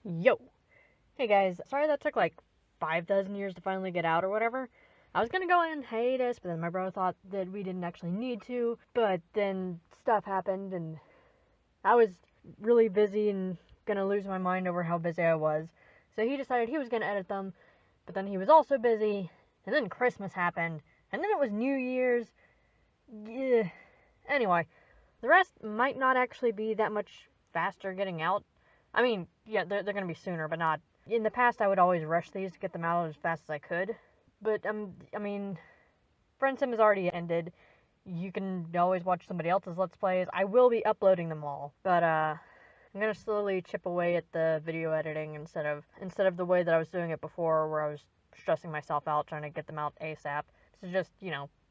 Yo! Hey guys, sorry that took like 5,000 years to finally get out or whatever. I was gonna go on hiatus, but then my brother thought that we didn't actually need to, but then stuff happened and I was really busy and gonna lose my mind over how busy I was. So he decided he was gonna edit them, but then he was also busy, and then Christmas happened, and then it was New Year's. Yeah. Anyway, the rest might not actually be that much faster getting out. I mean, yeah, they're going to be sooner, but not. In the past, I would always rush these to get them out as fast as I could. But, I mean, Friendsim has already ended. You can always watch somebody else's Let's Plays. I will be uploading them all, but, I'm going to slowly chip away at the video editing instead of the way that I was doing it before, where I was stressing myself out trying to get them out ASAP. So just,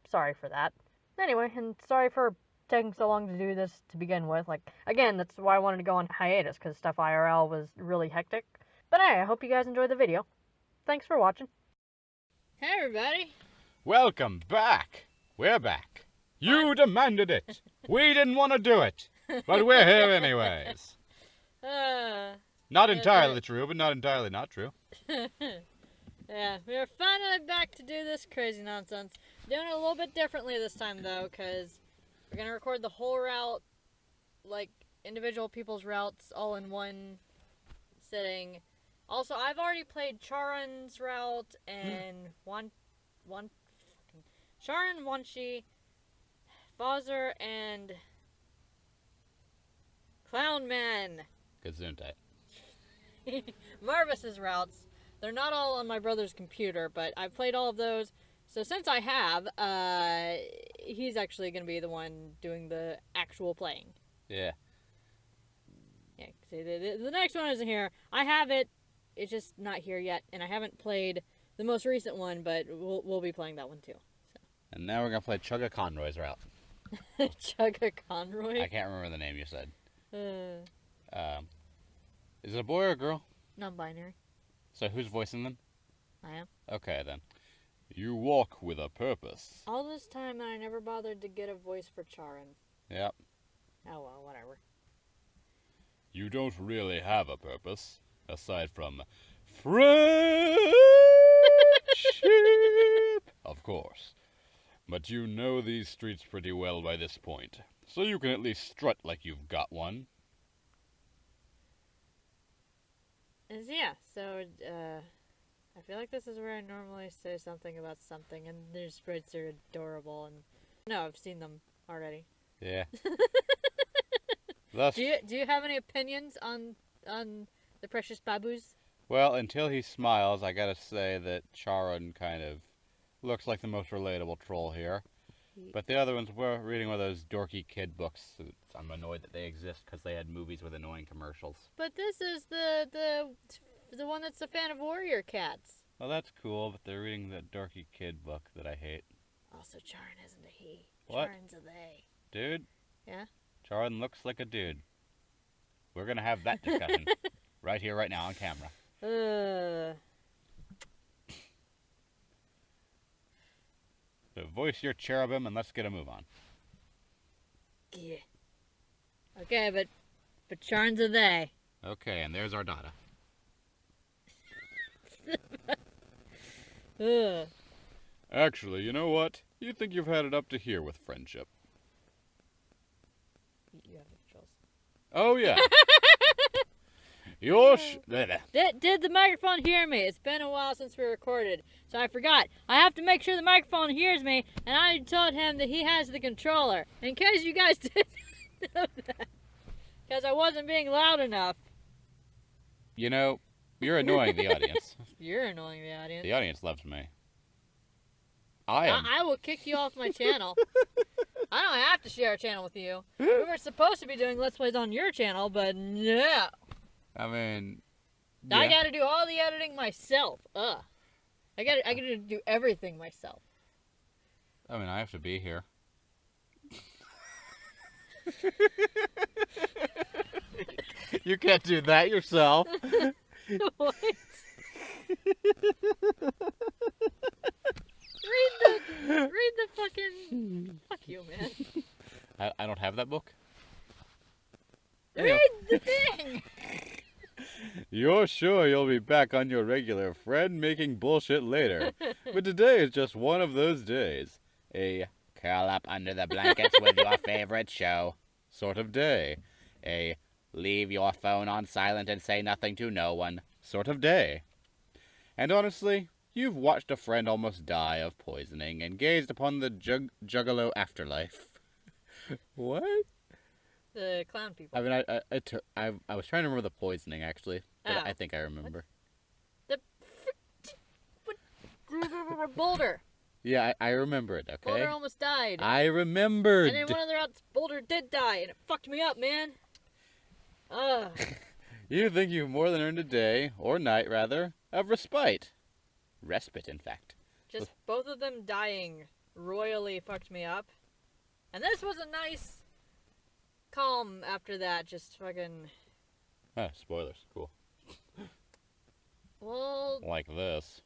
sorry for that. Anyway, and sorry for taking so long to do this to begin with. Like, again, that's why I wanted to go on hiatus, because stuff IRL was really hectic. But hey, I hope you guys enjoyed the video. Thanks for watching. Hey everybody! Welcome back! We're back. You demanded it! We didn't want to do it! But we're here anyways. Not entirely true, but not entirely not true. Yeah, we're finally back to do this crazy nonsense. Doing it a little bit differently this time though, because we're going to record the whole route, like individual people's routes, all in one sitting. Also, I've already played Charun's route and Charun, Wanshi, Fozzer, and Clownman. Gesundheit. Marvis's routes. They're not all on my brother's computer, but I've played all of those. So since I have, he's actually going to be the one doing the actual playing. Yeah. Yeah, see, the next one isn't here. I have it. It's just not here yet, and I haven't played the most recent one, but we'll be playing that one too. So. And now we're going to play Chugga Conroy's route. Chugga Conroy? I can't remember the name you said. Is it a boy or a girl? Non-binary. So who's voicing them? I am. Okay, then. You walk with a purpose. All this time, and I never bothered to get a voice for Charun. Yep. Oh well, whatever. You don't really have a purpose, aside from friendship, of course. But you know these streets pretty well by this point, so you can at least strut like you've got one. Yeah, so, I feel like this is where I normally say something about something, and their sprites are adorable, and... No, I've seen them already. Yeah. Thus, Do you have any opinions on the precious babus? well, until he smiles, I gotta say that Charun kind of looks like the most relatable troll here. But the other ones were reading one of those dorky kid books. I'm annoyed that they exist because they had movies with annoying commercials. But this is the one that's a fan of warrior cats. Well, that's cool, but they're reading the dorky kid book that I hate. Also, Charun isn't a he. What? Charun's a they. Dude? Yeah? Charun looks like a dude. We're gonna have that discussion right here, right now, on camera. So voice your cherubim and let's get a move on. Yeah. Okay, but Charun's a they. Okay, and there's our data. Actually, you know what? You think you've had it up to here with friendship. You have the controls. Oh, yeah. Did the microphone hear me? It's been a while since we recorded, so I forgot. I have to make sure the microphone hears me, and I told him that he has the controller. In case you guys didn't know that. Because I wasn't being loud enough. You know, you're annoying the audience. You're annoying the audience. The audience loves me. I will kick you off my channel. I don't have to share a channel with you. We were supposed to be doing Let's Plays on your channel, but no. I mean... Yeah. I gotta do all the editing myself. Ugh. I gotta do everything myself. I mean, I have to be here. You can't do that yourself. What? Read the fucking... Fuck you, man. I don't have that book. Read the thing! You're sure you'll be back on your regular friend-making bullshit later. But today is just one of those days. A curl up under the blankets with your favorite show sort of day. A leave your phone on silent and say nothing to no one sort of day. And honestly, you've watched a friend almost die of poisoning and gazed upon the juggalo afterlife. What? The clown people. I mean, I was trying to remember the poisoning, actually. But I think I remember. Boulder. Yeah, I remember it, okay? Boulder almost died. I remembered. And then one of the routes, Boulder did die, and it fucked me up, man. Ugh. You think you've more than earned a day, or night, rather, of respite. Respite, in fact. Just both of them dying royally fucked me up. And this was a nice calm after that, just fucking... Ah, spoilers. Cool. Well... Like this.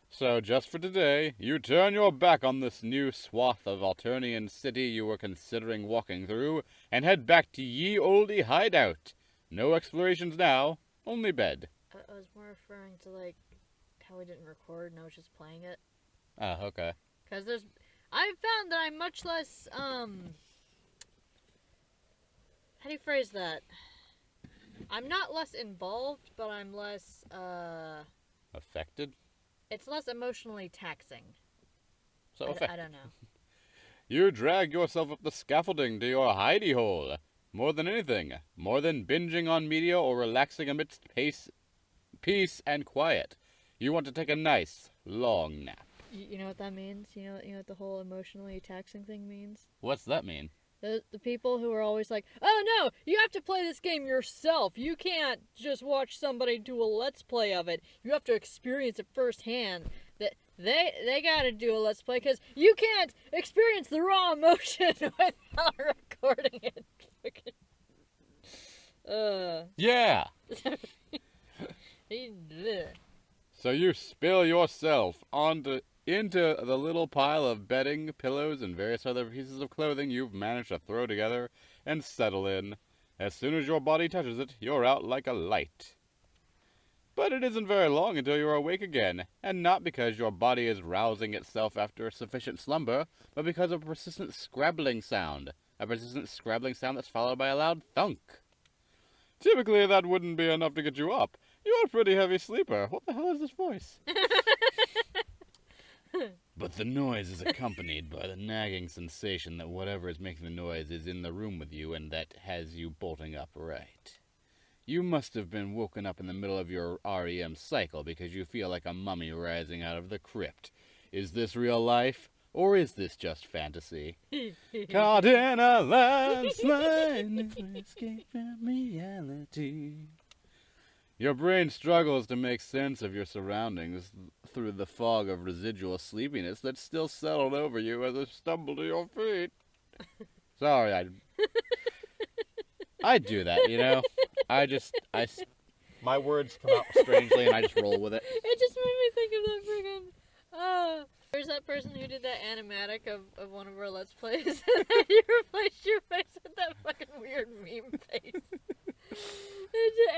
So, just for today, you turn your back on this new swath of Alternian city you were considering walking through, and head back to ye olde hideout. No explorations now, only bed. I was more referring to, like, how we didn't record and I was just playing it. Ah, okay. Because I've found that I'm much less, how do you phrase that? I'm not less involved, but I'm less, Affected? it's less emotionally taxing. So I affected. don't know. You drag yourself up the scaffolding to your hidey hole. More than anything. More than binging on media or relaxing amidst peace and quiet. You want to take a nice, long nap. You know what that means? You know what the whole emotionally taxing thing means? What's that mean? The people who are always like, oh no, you have to play this game yourself. You can't just watch somebody do a let's play of it. You have to experience it firsthand. That they gotta do a let's play because you can't experience the raw emotion without recording it. Yeah! So you spill yourself into the little pile of bedding, pillows, and various other pieces of clothing you've managed to throw together and settle in. As soon as your body touches it, you're out like a light. But it isn't very long until you're awake again, and not because your body is rousing itself after sufficient slumber, but because of a persistent scrabbling sound. A persistent scrabbling sound that's followed by a loud thunk. Typically, that wouldn't be enough to get you up. You're a pretty heavy sleeper. What the hell is this voice? But the noise is accompanied by the nagging sensation that whatever is making the noise is in the room with you and that has you bolting upright. You must have been woken up in the middle of your REM cycle because you feel like a mummy rising out of the crypt. Is this real life? Or is this just fantasy? Caught in a landslide, never escape from reality. Your brain struggles to make sense of your surroundings through the fog of residual sleepiness that's still settled over you as you stumble to your feet. Sorry, I do that, you know? My words come out strangely and I just roll with it. It just made me think of that friggin', there's that person who did that animatic of one of our Let's Plays, and then you replaced your face with that fucking weird meme face.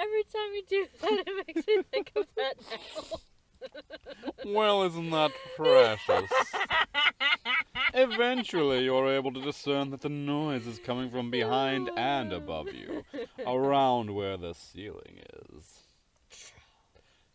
Every time you do that, it makes me think of that now. Well, isn't that precious? Eventually, you're able to discern that the noise is coming from behind and above you, around where the ceiling is.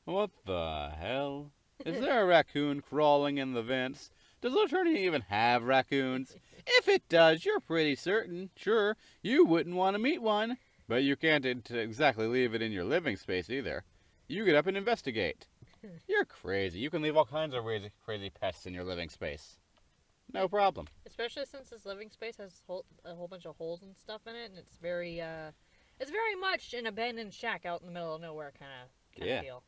What the hell? Is there a raccoon crawling in the vents? Does Eternia even have raccoons? If it does, you're pretty certain, sure, you wouldn't want to meet one. But you can't exactly leave it in your living space either. You get up and investigate. You're crazy. You can leave all kinds of crazy pests in your living space. No problem. Especially since this living space has a whole bunch of holes and stuff in it, and it's very much an abandoned shack out in the middle of nowhere kind of deal.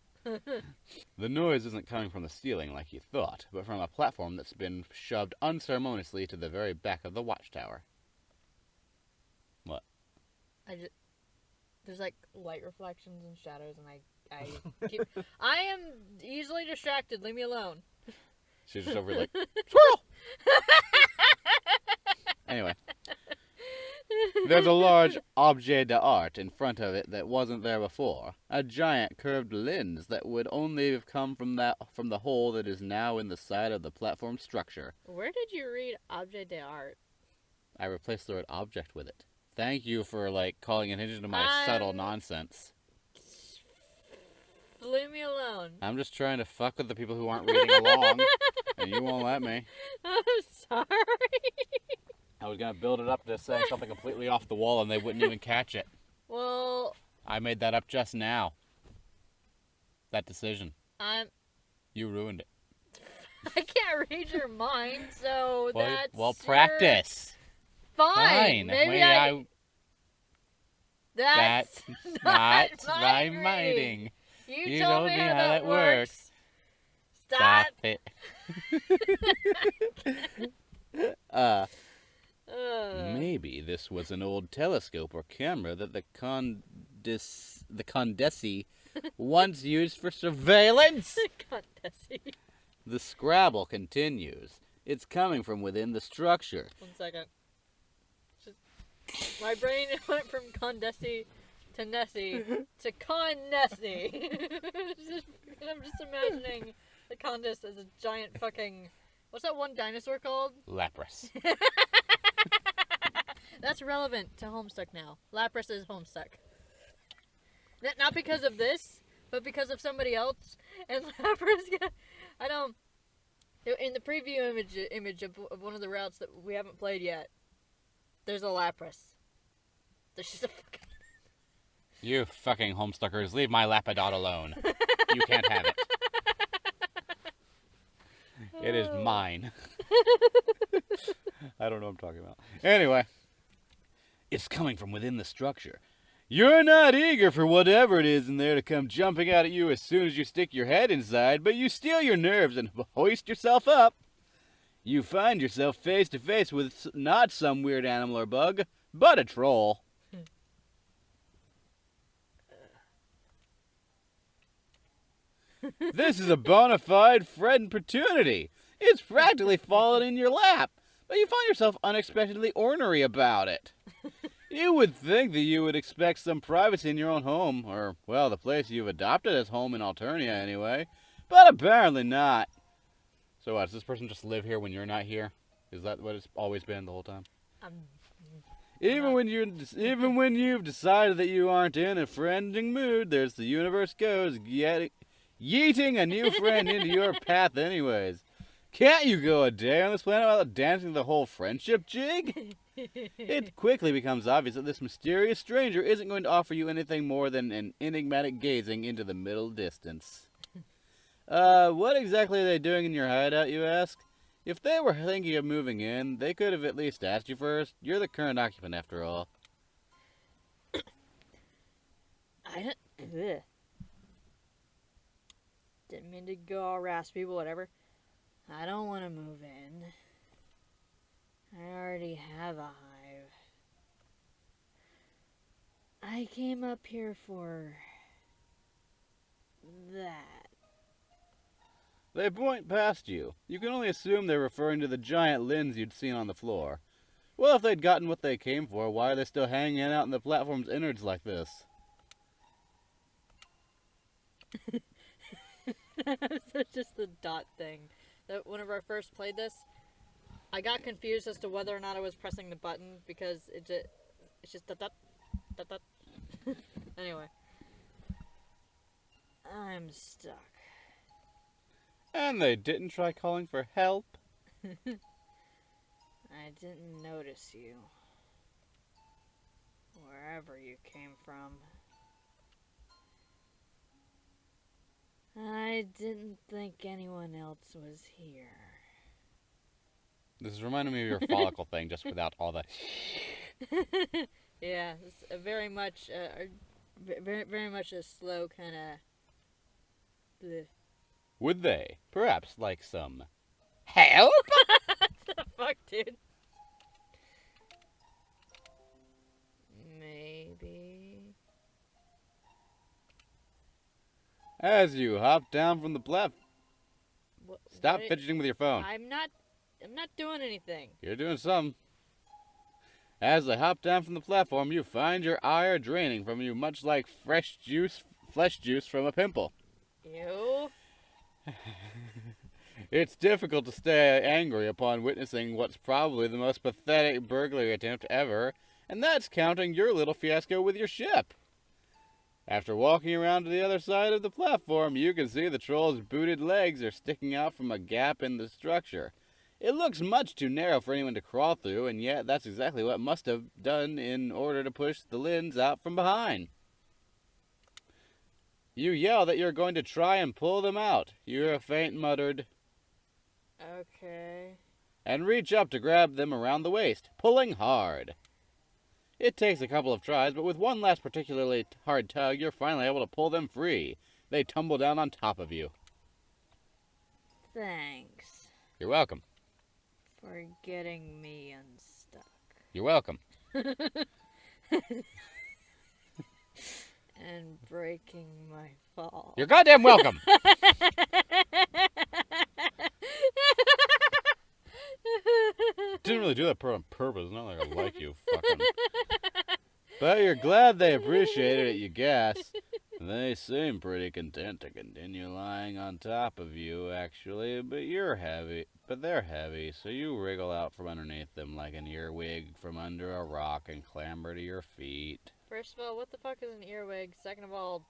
The noise isn't coming from the ceiling like you thought, but from a platform that's been shoved unceremoniously to the very back of the watchtower. What? There's like light reflections and shadows, and I am easily distracted. Leave me alone. She's just over here like, squirrel! Anyway. There's a large objet d'art in front of it that wasn't there before. A giant curved lens that would only have come from the hole that is now in the side of the platform structure. Where did you read objet d'art? I replaced the word object with it. Thank you for, calling attention to my subtle nonsense. Leave me alone. I'm just trying to fuck with the people who aren't reading along, and you won't let me. I'm sorry. I was gonna build it up to saying something completely off the wall and they wouldn't even catch it. Well, I made that up just now. That decision. You ruined it. I can't read your mind, so that's practice. Fine. Maybe That's not my reading. mighting. You told me how that works. Stop it. Maybe this was an old telescope or camera that the Condesi once used for surveillance. Condesi. The Scrabble continues. It's coming from within the structure. 1 second. My brain went from Condesi to Nessie to Con Nessie. I'm just imagining the Condis as a giant fucking... What's that one dinosaur called? Lapras. That's relevant to Homestuck now. Lapras is Homestuck. Not because of this, but because of somebody else. And Lapras, I don't... In the preview image of one of the routes that we haven't played yet, there's a Lapras. There's just a fucking... You fucking Homestuckers, leave my Lapadot alone. You can't have it. It is mine. I don't know what I'm talking about. Anyway. It's coming from within the structure. You're not eager for whatever it is in there to come jumping out at you as soon as you stick your head inside, but you steel your nerves and hoist yourself up. You find yourself face to face with not some weird animal or bug, but a troll. This is a bona fide friend opportunity. It's practically fallen in your lap, but you find yourself unexpectedly ornery about it. You would think that you would expect some privacy in your own home, or, well, the place you've adopted as home in Alternia anyway, but apparently not. So what, does this person just live here when you're not here? Is that what it's always been the whole time? Even when you've decided that you aren't in a friending mood, there's the universe goes yeeting a new friend into your path anyways. Can't you go a day on this planet without dancing the whole friendship jig? It quickly becomes obvious that this mysterious stranger isn't going to offer you anything more than an enigmatic gazing into the middle distance. What exactly are they doing in your hideout, you ask? If they were thinking of moving in, they could have at least asked you first. You're the current occupant, after all. Didn't mean to go all raspy, but whatever. I don't want to move in. I already have a hive. I came up here for... that. They point past you. You can only assume they're referring to the giant lens you'd seen on the floor. Well, if they'd gotten what they came for, why are they still hanging out in the platform's innards like this? It's just the dot thing. That whenever I first played this, I got confused as to whether or not I was pressing the button because it's just dot dot dot dot. Anyway, I'm stuck. And they didn't try calling for help? I didn't notice you. Wherever you came from. I didn't think anyone else was here. This is reminding me of your follicle thing, just without all the... Yeah, it's very much a slow kind of... Would they perhaps like some help? What the fuck, dude? Maybe. As you hop down from the platform. Stop What? fidgeting with your phone. I'm not doing anything. You're doing some. As they hop down from the platform, you find your ire draining from you, much like flesh juice from a pimple. Ew. It's difficult to stay angry upon witnessing what's probably the most pathetic burglary attempt ever, and that's counting your little fiasco with your ship. After walking around to the other side of the platform, you can see the troll's booted legs are sticking out from a gap in the structure. It looks much too narrow for anyone to crawl through, and yet that's exactly what must have done in order to push the lens out from behind. You yell that you're going to try and pull them out. You hear a faint muttered, Okay. and reach up to grab them around the waist, pulling hard. It takes a couple of tries, but with one last particularly hard tug, you're finally able to pull them free. They tumble down on top of you. Thanks You're welcome. for getting me unstuck. You're welcome. And breaking my fall. You're goddamn welcome. Didn't really do that on purpose. Not like I like you, fucking. But you're glad they appreciated it, you guess. They seem pretty content to continue lying on top of you, actually, but they're heavy, so you wriggle out from underneath them like an earwig from under a rock and clamber to your feet. First of all, what the fuck is an earwig? Second of all,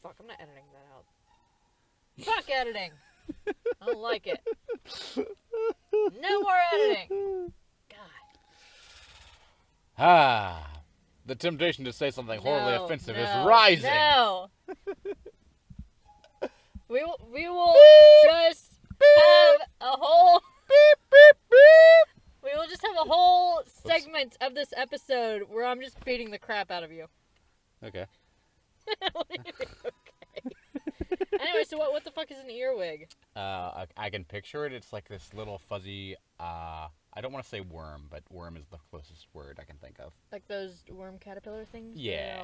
fuck, I'm not editing that out. Fuck editing! I don't like it. No more editing! God. Ah, the temptation to say something horribly offensive is rising. No! We will just have a whole... We will just have a whole segment of this episode where I'm just beating the crap out of you. Okay. Okay. Anyway, so what the fuck is an earwig? I can picture it. It's like this little fuzzy, I don't want to say worm, but worm is the closest word I can think of. Like those worm caterpillar things? Yeah.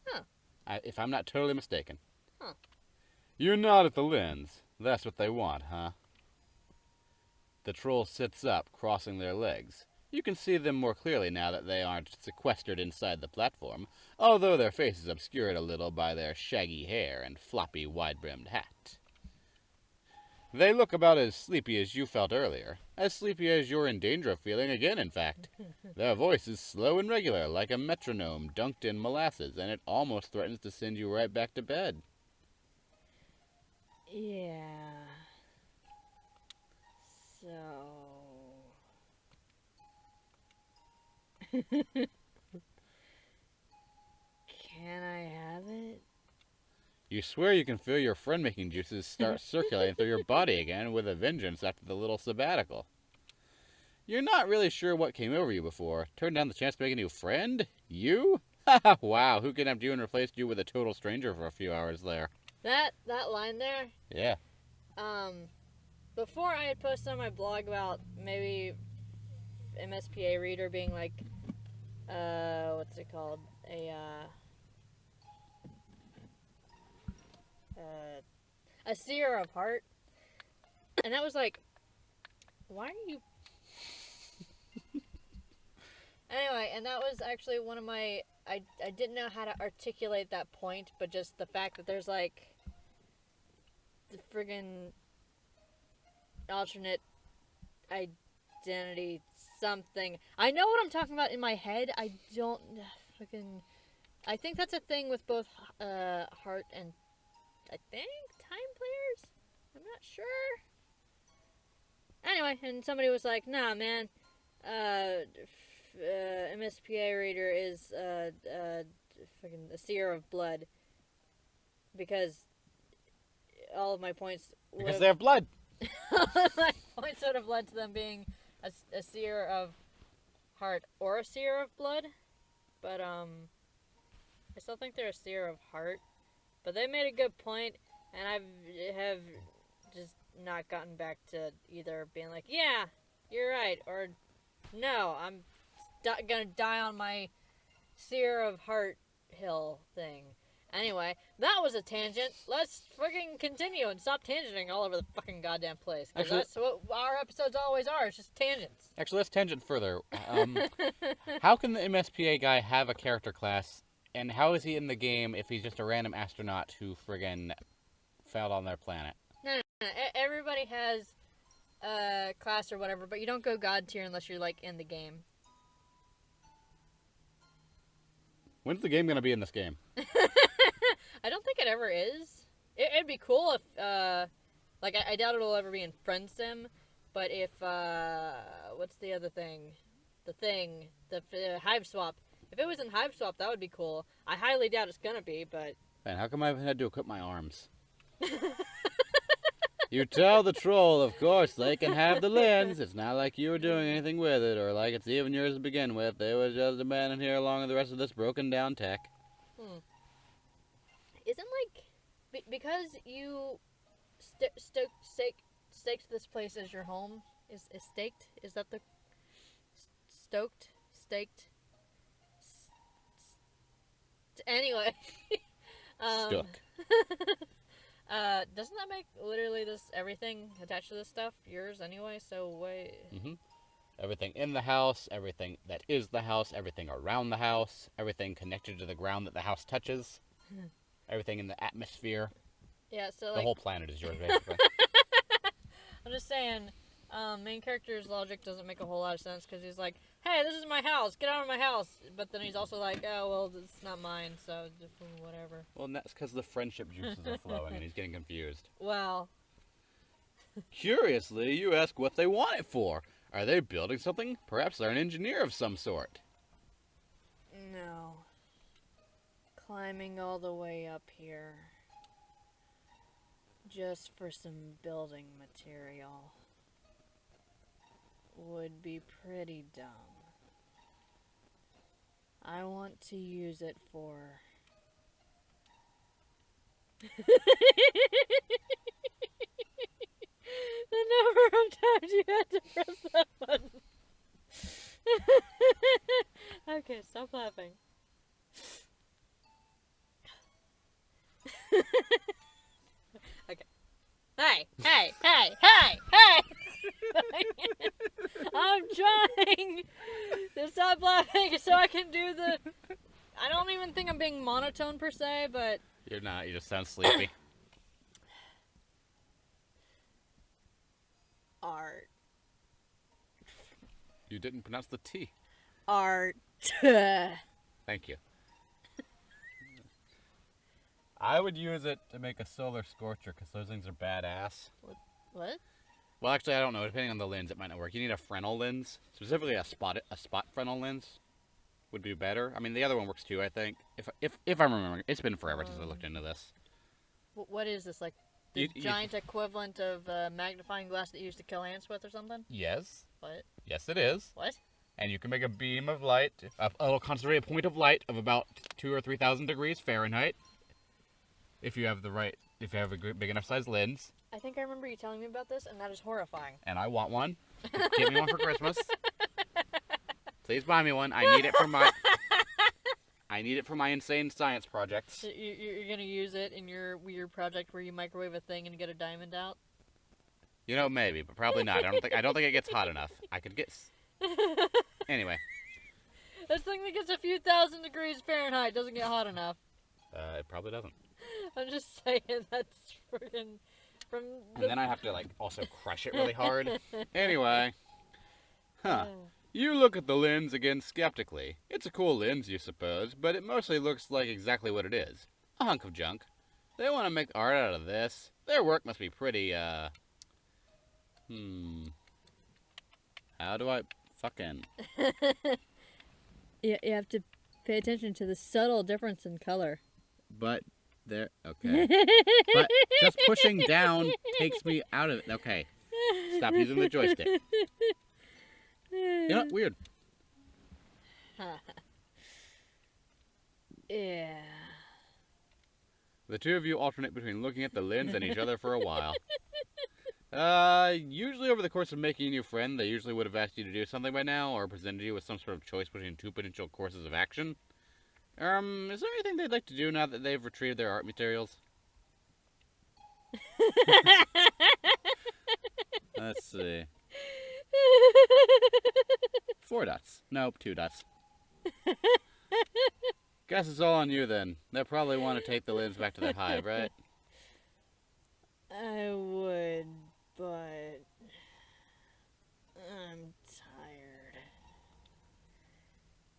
Huh. If I'm not totally mistaken. Huh. You nod at the lens. That's what they want, huh? The troll sits up, crossing their legs. You can see them more clearly now that they aren't sequestered inside the platform, although their faces obscured a little by their shaggy hair and floppy, wide-brimmed hat. They look about as sleepy as you felt earlier, as sleepy as you're in danger of feeling again, in fact. Their voice is slow and regular, like a metronome dunked in molasses, and it almost threatens to send you right back to bed. Yeah. So... Can I have it? You swear you can feel your friend-making juices start circulating through your body again with a vengeance after the little sabbatical. You're not really sure what came over you before. Turned down the chance to make a new friend? You? Wow, who kidnapped you and replaced you with a total stranger for a few hours there? That line there, Yeah. before I had posted on my blog about maybe MSPA reader being like, what's it called? A seer of heart. And that was like, why are you... Anyway, and that was actually one of my... I didn't know how to articulate that point, but just the fact that there's like the friggin' alternate identity something. I know what I'm talking about in my head. I don't fucking... I think that's a thing with both Heart and I think Time players? I'm not sure. Anyway, and somebody was like, nah, man, MSPA reader is fucking a seer of blood. Because all of my points... Because they have blood. My points would have led to them being a seer of heart or a seer of blood. But, I still think they're a seer of heart. But they made a good point, and I have just not gotten back to either being like, yeah, you're right, or no, I'm gonna die on my seer of heart hill thing. Anyway, that was a tangent. Let's freaking continue and stop tangenting all over the fucking goddamn place. Because Actually- that's what our episodes always are. It's just tangents. Actually, let's tangent further. How can the MSPA guy have a character class, and how is he in the game if he's just a random astronaut who friggin' fell on their planet? No. Everybody has a class or whatever, but you don't go god tier unless you're, like, in the game. When's the game gonna be in this game? I don't think it ever is. It'd be cool if, like, I doubt it'll ever be in Friendsim, but if, what's the other thing? The Hive Swap. If it was in Hive Swap, that would be cool. I highly doubt it's gonna be, but... Man, how come I haven't had to equip my arms? You tell the troll, of course, they can have the lens. It's not like you were doing anything with it, or like it's even yours to begin with. They was just abandoned here along with the rest of this broken down tech. Isn't, like, because you staked this place as your home, is staked? Is that the... Stoked? Staked? Anyway. Stuck. Doesn't that make literally everything attached to this stuff yours anyway? So wait. Everything in the house, everything that is the house, everything around the house, everything connected to the ground that the house touches, everything in the atmosphere. Yeah, so the like... whole planet is yours, basically. I'm just saying, main character's logic doesn't make a whole lot of sense because he's like, hey, this is my house, get out of my house. But then he's also like, oh, well, it's not mine, so whatever. Well, and that's because the friendship juices are flowing and he's getting confused. Well. Curiously, you ask what they want it for. Are they building something? Perhaps they're an engineer of some sort. No. Climbing all the way up here. Just for some building material. Would be pretty dumb. I want to use it for... the number of times you had to press that button. Okay, stop laughing. Okay. Hey! I'm trying to stop laughing so I can do the... I don't even think I'm being monotone per se, but... You're not, you just sound sleepy. Art. You didn't pronounce the T. Art. Thank you. I would use it to make a solar scorcher because those things are badass. What? Well, actually, I don't know. Depending on the lens, it might not work. You need a Fresnel lens, specifically a spot Fresnel lens would be better. I mean, the other one works too. I think if I'm remembering, it's been forever since I looked into this. What is this, like the giant equivalent of magnifying glass that you used to kill ants with or something? Yes. What? Yes, it is. What? And you can make a beam of light, a little concentrated point of light of about 2,000 or 3,000 degrees Fahrenheit. If you have a big enough size lens. I think I remember you telling me about this, and that is horrifying. And I want one. Give me one for Christmas. Please buy me one. I need it for my insane science projects. So you're gonna use it in your weird project where you microwave a thing and get a diamond out? You know, maybe, but probably not. I don't think it gets hot enough. I could get. Anyway. This thing that gets a few thousand degrees Fahrenheit doesn't get hot enough. It probably doesn't. I'm just saying that's friggin' from. And then I have to also crush it really hard. Anyway. Huh. You look at the lens again skeptically. It's a cool lens, you suppose, but it mostly looks like exactly what it is. A hunk of junk. They want to make art out of this. Their work must be pretty, How do I fucking... You have to pay attention to the subtle difference in color. But there... Okay. But just pushing down takes me out of it. Okay. Stop using the joystick. You know, weird. Yeah. The two of you alternate between looking at the lens and each other for a while. Usually over the course of making a new friend, they usually would have asked you to do something by now, or presented you with some sort of choice between two potential courses of action. Is there anything they'd like to do now that they've retrieved their art materials? Let's see. 4 dots. Nope, 2 dots. Guess it's all on you then. They'll probably want to take the lens back to their hive, right? I would, but I'm tired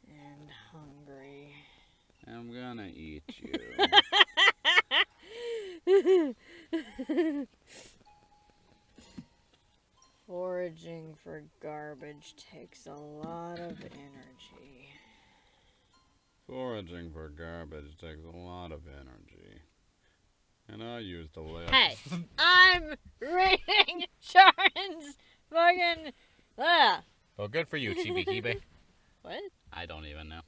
and hungry. I'm gonna eat you. Foraging for garbage takes a lot of energy. Foraging for garbage takes a lot of energy. And I used the list. Hey, I'm reading Charun's fucking... Well, good for you, Chibi Kibe. What? I don't even know.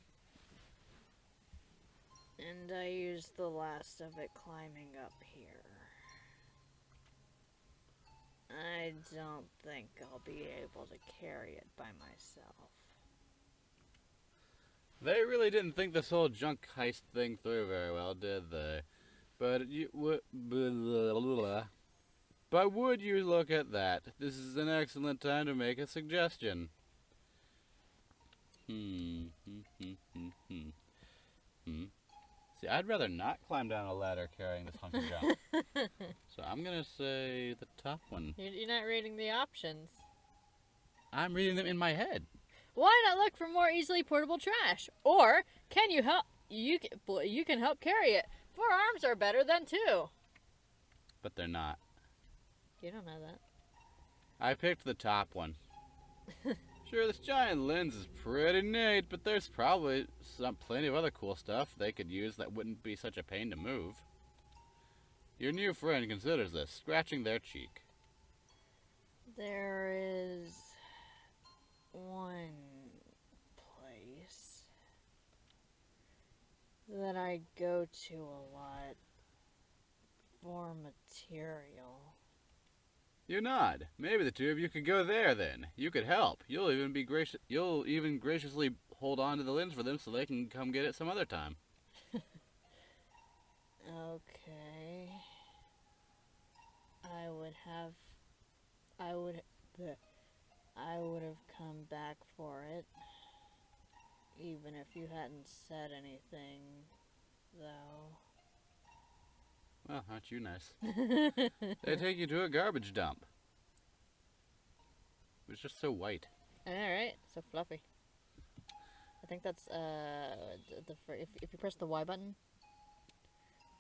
And I used the last of it climbing up here. I don't think I'll be able to carry it by myself. They really didn't think this whole junk heist thing through very well, did they? But but would you look at that? This is an excellent time to make a suggestion. See, I'd rather not climb down a ladder carrying this hunk of junk. So I'm gonna say the top one. You're not reading the options. I'm reading them in my head. Why not look for more easily portable trash? Or can you help? You can help carry it. 4 arms are better than 2. But they're not. You don't know that. I picked the top one. Sure, this giant lens is pretty neat, but there's probably plenty of other cool stuff they could use that wouldn't be such a pain to move. Your new friend considers this, scratching their cheek. There is one place that I go to a lot for material. You nod. Maybe the two of you could go there then. You could help. You'll even graciously hold on to the lens for them so they can come get it some other time. Okay. I would have come back for it, even if you hadn't said anything, though. Well, aren't you nice? They take you to a garbage dump. It's just so white. I know, right? So fluffy. I think that's if you press the Y button,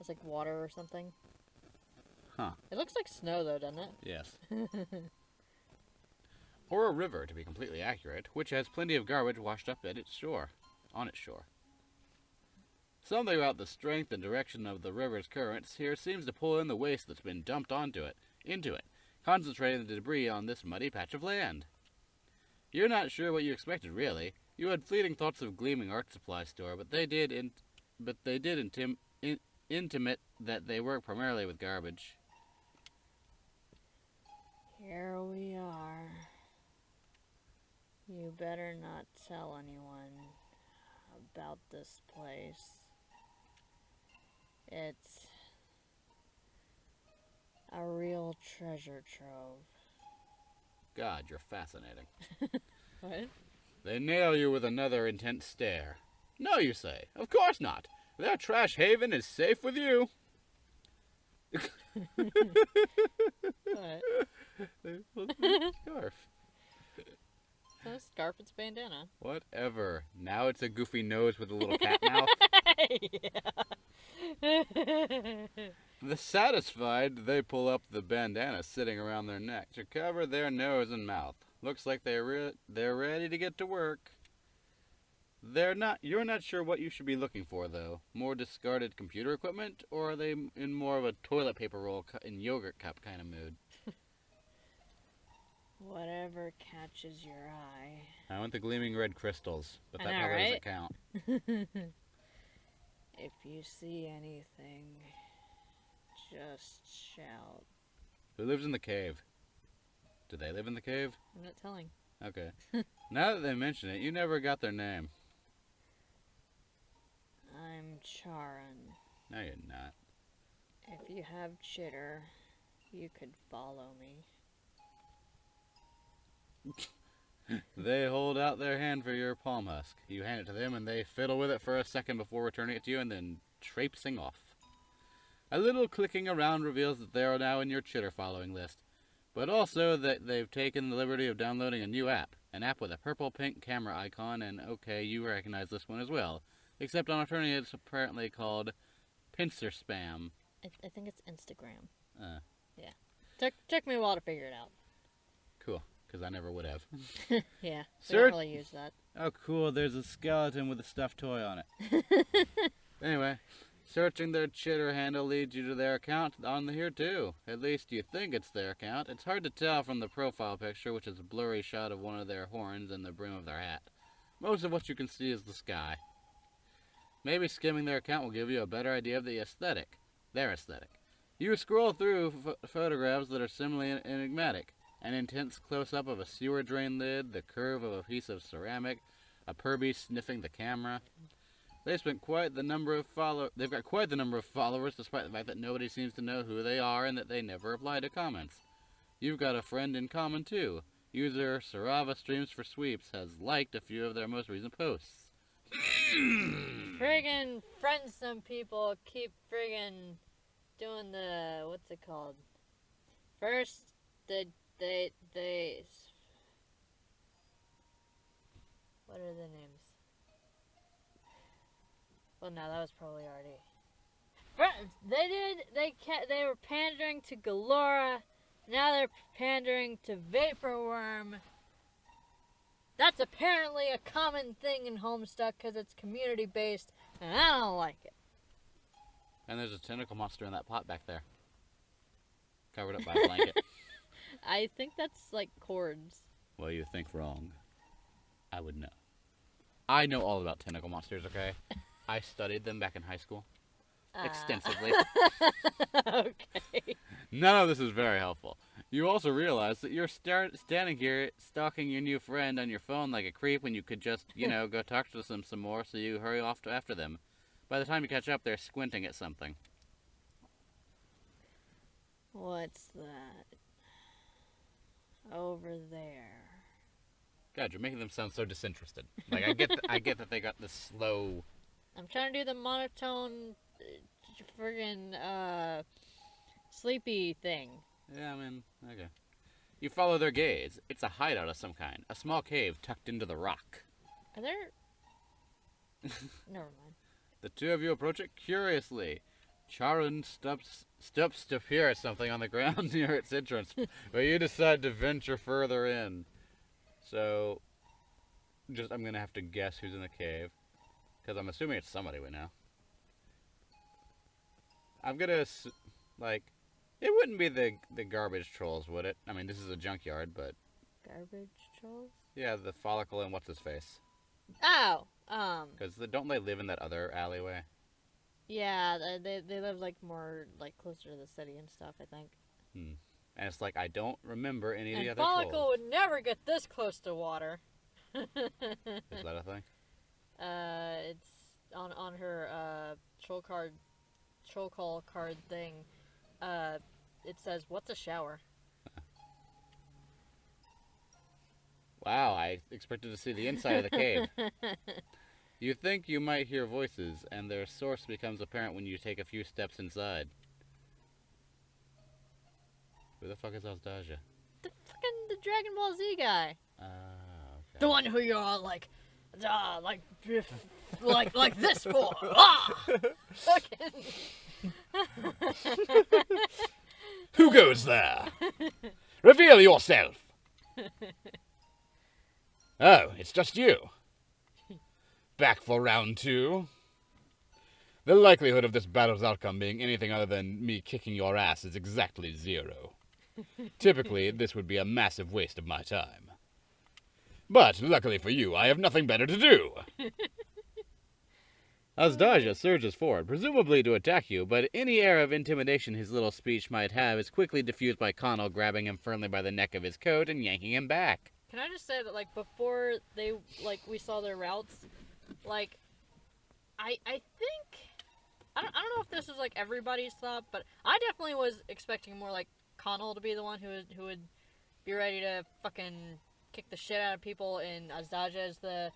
it's like water or something. Huh. It looks like snow though, doesn't it? Yes. Or a river, to be completely accurate, which has plenty of garbage washed up at its shore, on its shore. Something about the strength and direction of the river's currents here seems to pull in the waste that's been dumped into it, concentrating the debris on this muddy patch of land. You're not sure what you expected, really. You had fleeting thoughts of gleaming art supply store, but they did intimate that they work primarily with garbage. Here we are. You better not tell anyone about this place. It's a real treasure trove. God, you're fascinating. What? They nail you with another intense stare. No, you say. Of course not. Their trash haven is safe with you. What? Scarf. It's not a scarf, it's a bandana. Whatever. Now it's a goofy nose with a little cat mouth. The satisfied, they pull up the bandana sitting around their neck to cover their nose and mouth. Looks like they're ready to get to work. You're not sure what you should be looking for, though. More discarded computer equipment, or are they in more of a toilet paper roll and yogurt cup kind of mood? Whatever catches your eye. I want the gleaming red crystals, but I that know, probably right? doesn't count. If you see anything, just shout. Who lives in the cave? Do they live in the cave? I'm not telling. Okay. Now that they mention it, you never got their name. Charun. No, you're not. If you have chitter, you could follow me. They hold out their hand for your palm husk. You hand it to them, and they fiddle with it for a second before returning it to you, and then traipsing off. A little clicking around reveals that they are now in your chitter following list, but also that they've taken the liberty of downloading a new app. An app with a purple-pink camera icon, and okay, you recognize this one as well. Except on attorney, it's apparently called Pincer Spam. I think it's Instagram. Yeah. Took me a while to figure it out. Cool, because I never would have. Yeah, we Sir? don't really use that. Oh, cool, there's a skeleton with a stuffed toy on it. Anyway, searching their chitter handle leads you to their account on here, too. At least you think it's their account. It's hard to tell from the profile picture, which is a blurry shot of one of their horns and the brim of their hat. Most of what you can see is the sky. Maybe skimming their account will give you a better idea of the aesthetic. Their aesthetic. You scroll through photographs that are similarly enigmatic. An intense close-up of a sewer drain lid, the curve of a piece of ceramic, a Purby sniffing the camera. They've got quite the number of followers, despite the fact that nobody seems to know who they are and that they never reply to comments. You've got a friend in common, too. User Sarava Streams for Sweeps has liked a few of their most recent posts. Friggin' Friendsim people keep friggin' doing the, what's it called? First, they what are the names? Well, no, that was probably already. They were pandering to Galora. Now they're pandering to Vaporworm. That's apparently a common thing in Homestuck because it's community based, and I don't like it. And there's a tentacle monster in that pot back there, covered up by a blanket. I think that's like cords. Well, you think wrong. I would know. I know all about tentacle monsters, okay? I studied them back in high school. Extensively. Okay. None of this is very helpful. You also realize that you're standing here stalking your new friend on your phone like a creep when you could just, go talk to them some more, so you hurry off after them. By the time you catch up, they're squinting at something. What's that? Over there. God, you're making them sound so disinterested. Like, I get that they got this slow... I'm trying to do the monotone, friggin', sleepy thing. Yeah, I mean, okay. You follow their gaze. It's a hideout of some kind. A small cave tucked into the rock. Are there... Never mind. The two of you approach it curiously. Charun stops to peer at something on the ground near its entrance, but you decide to venture further in. So, I'm gonna have to guess who's in the cave, because I'm assuming it's somebody we know. I'm gonna, it wouldn't be the garbage trolls, would it? I mean, this is a junkyard, but... Garbage trolls? Yeah, the follicle and what's-his-face. Oh, Because don't they live in that other alleyway? Yeah, they live, more, closer to the city and stuff, I think. And it's like, I don't remember any of the And other follicle trolls. would never get this close to water. Is that a thing? It's on her, troll call card thing. It says, "What's a shower?" Wow, I expected to see the inside of the cave. You think you might hear voices, and their source becomes apparent when you take a few steps inside. Who the fuck is Azdaja? The Dragon Ball Z guy. Okay. The one who you're all like this for. Who goes there? Reveal yourself! Oh, it's just you. Back for round 2? The likelihood of this battle's outcome being anything other than me kicking your ass is exactly 0. Typically, this would be a massive waste of my time. But, luckily for you, I have nothing better to do. Azdaja surges forward, presumably to attack you, but any air of intimidation his little speech might have is quickly diffused by Connell grabbing him firmly by the neck of his coat and yanking him back. Can I just say that, before we saw their routes, I think I don't know if this is like everybody's thought, but I definitely was expecting more like Connell to be the one who would be ready to fucking kick the shit out of people, and Azdaja is the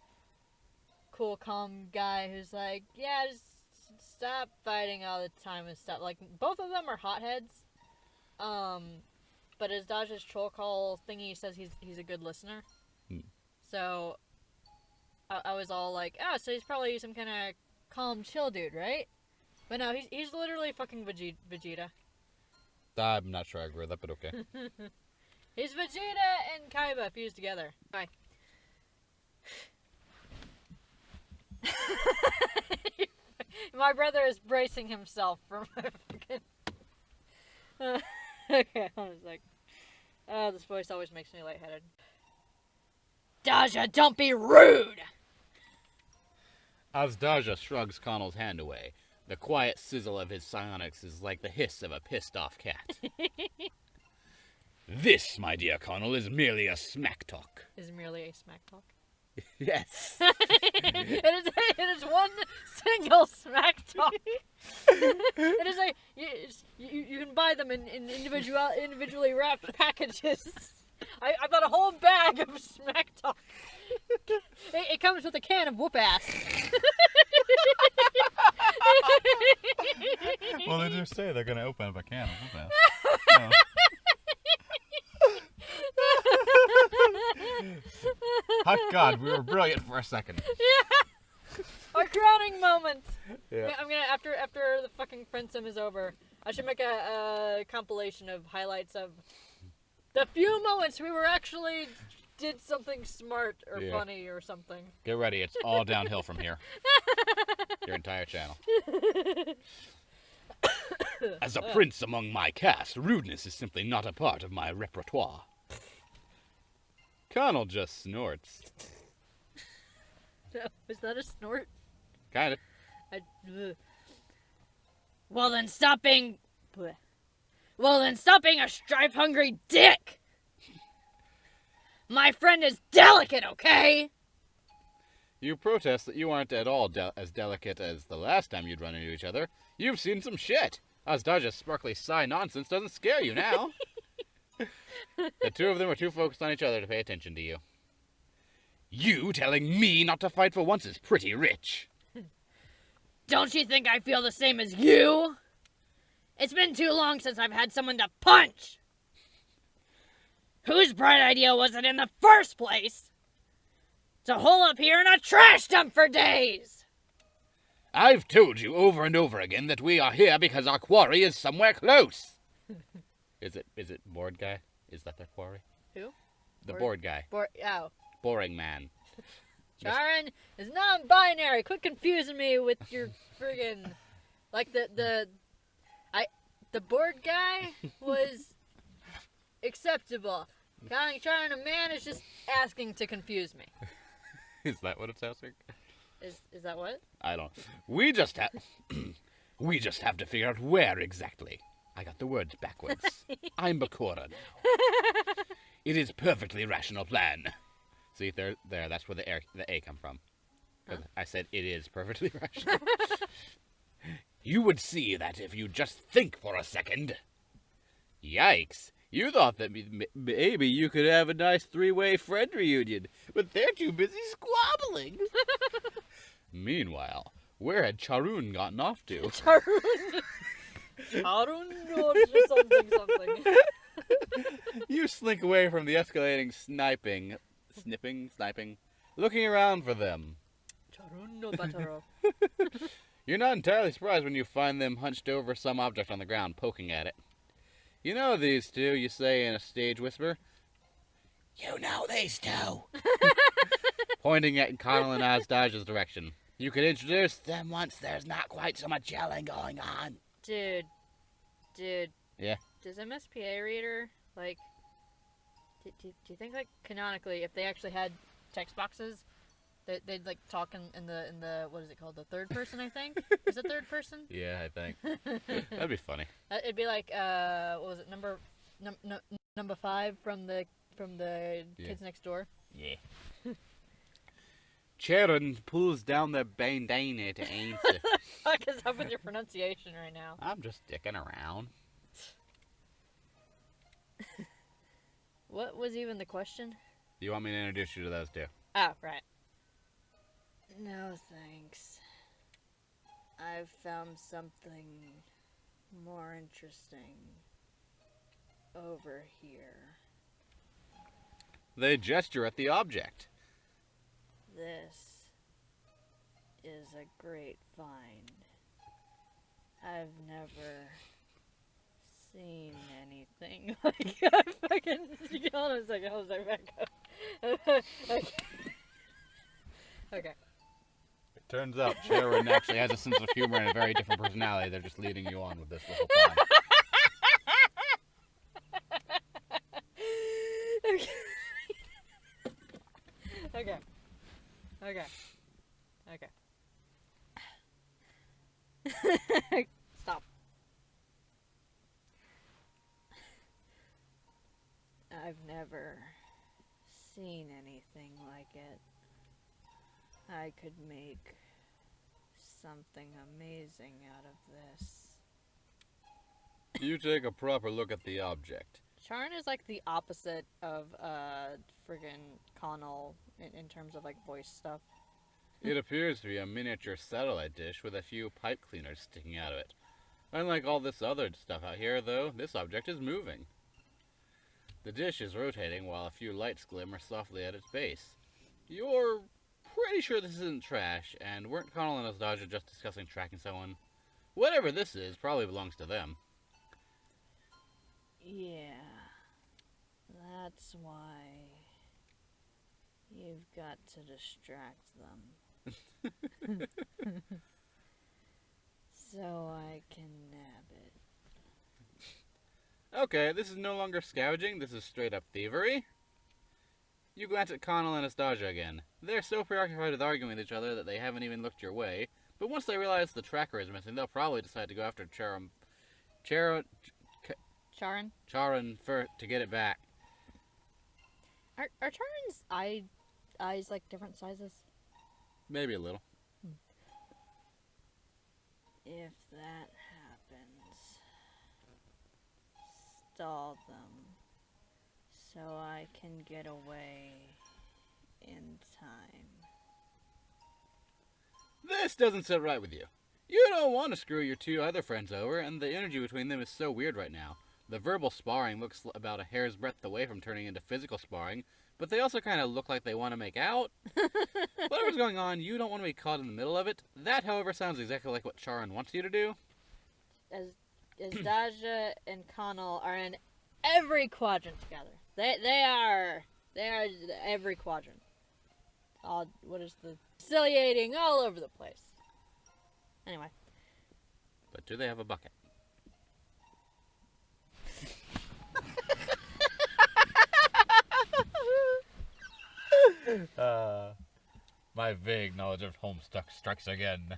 cool, calm guy who's like, yeah, just stop fighting all the time and stuff. Like, both of them are hotheads. But Azdaja's troll call thingy says he's a good listener. So I was all like, oh, so he's probably some kind of calm, chill dude, right? But no, he's literally fucking Vegeta. I'm not sure I agree with that, but okay. He's Vegeta and Kaiba fused together. Bye. My brother is bracing himself for my fucking... okay, hold on a sec. Oh, this voice always makes me lightheaded. Daja, don't be rude! Azdaja shrugs Connell's hand away. The quiet sizzle of his psionics is like the hiss of a pissed-off cat. This, my dear Connell, is merely a smack talk. Is merely a smack talk. Yes. it is one single smack talk. It is like you can buy them in individually wrapped packages. I bought a whole bag of smack talk. It comes with a can of whoop ass. Well, they just say they're going to open up a can of whoop ass. Hot God, we were brilliant for a second. Yeah. Our crowning moment. Yeah. I'm gonna after the fucking Friendsim is over, I should make a compilation of highlights of the few moments we were actually did something smart or funny or something. Get ready, it's all downhill from here. Your entire channel. As a prince among my caste, rudeness is simply not a part of my repertoire. Connell just snorts. Was that a snort? Kind of. Well then stop being... Well then stop being a strife-hungry dick! My friend is delicate, okay? You protest that you aren't at all as delicate as the last time you'd run into each other. You've seen some shit. Azdaja's sparkly sigh nonsense doesn't scare you now. The two of them are too focused on each other to pay attention to you. You telling me not to fight for once is pretty rich. Don't you think I feel the same as you? It's been too long since I've had someone to punch. Whose bright idea was it in the first place? To hole up here in a trash dump for days! I've told you over and over again that we are here because our quarry is somewhere close. Is it board guy? Is that their quarry? Who? The board guy. Oh. Boring man. Charun is non-binary. Quit confusing me with your friggin'... Like the board guy was acceptable. Calling Charun a man is just asking to confuse me. Is that what it's asking? Is that what? I don't. We just have to figure out where exactly. I got the words backwards. I'm Bakura now. It is perfectly rational plan. See, there. That's where the A come from. Huh? I said it is perfectly rational. You would see that if you just think for a second. Yikes. You thought that maybe you could have a nice three-way friend reunion, but they're too busy squabbling. Meanwhile, where had Charun gotten off to? Charun or something. You slink away from the escalating sniping, looking around for them. Charun no Bataro. You're not entirely surprised when you find them hunched over some object on the ground, poking at it. You know these two, you say in a stage whisper. You know these two. Pointing at Connell and Azdaja's direction. You could introduce them once there's not quite so much yelling going on. Dude. Yeah? Does MSPA reader, like... Do you think, like, canonically, if they actually had text boxes, they'd like, talk in the what is it called? The third person, I think? Is it third person? Yeah, I think. That'd be funny. It'd be like, what was it, number 5 from the Kids Next Door? Yeah. Charun pulls down the bandana to answer. What is up with your pronunciation right now? I'm just dicking around. What was even the question? Do you want me to introduce you to those two? Oh, right. No, thanks. I've found something more interesting over here. They gesture at the object. This is a great find. I've never seen anything like I fucking. Hold on a second. Hold on a second. Back up. Okay. It turns out Charun actually has a sense of humor and a very different personality. They're just leading you on with this little plan. Okay. Okay. Stop. I've never seen anything like it. I could make something amazing out of this. You take a proper look at the object. Charn is like the opposite of friggin' Connell in terms of like voice stuff. It appears to be a miniature satellite dish with a few pipe cleaners sticking out of it. Unlike all this other stuff out here, though, this object is moving. The dish is rotating while a few lights glimmer softly at its base. You're pretty sure this isn't trash, and weren't Connell and Asdaja just discussing tracking someone? Whatever this is probably belongs to them. Yeah, that's why you've got to distract them. So I can nab it. Okay, this is no longer scavenging, this is straight up thievery. You glance at Connell and Asdaja again. They're so preoccupied with arguing with each other that they haven't even looked your way, but once they realize the tracker is missing, they'll probably decide to go after Charun to get it back. Are Charun's eyes like different sizes? Maybe a little. If that happens, stall them so I can get away in time. This doesn't sit right with you. You don't want to screw your two other friends over, and the energy between them is so weird right now. The verbal sparring looks about a hair's breadth away from turning into physical sparring, but they also kind of look like they want to make out. Whatever's going on, you don't want to be caught in the middle of it. That, however, sounds exactly like what Charun wants you to do. As Daja and Connell are in every quadrant together. They are every quadrant. What is the conciliating all over the place. Anyway. But do they have a bucket? My vague knowledge of Homestuck strikes again.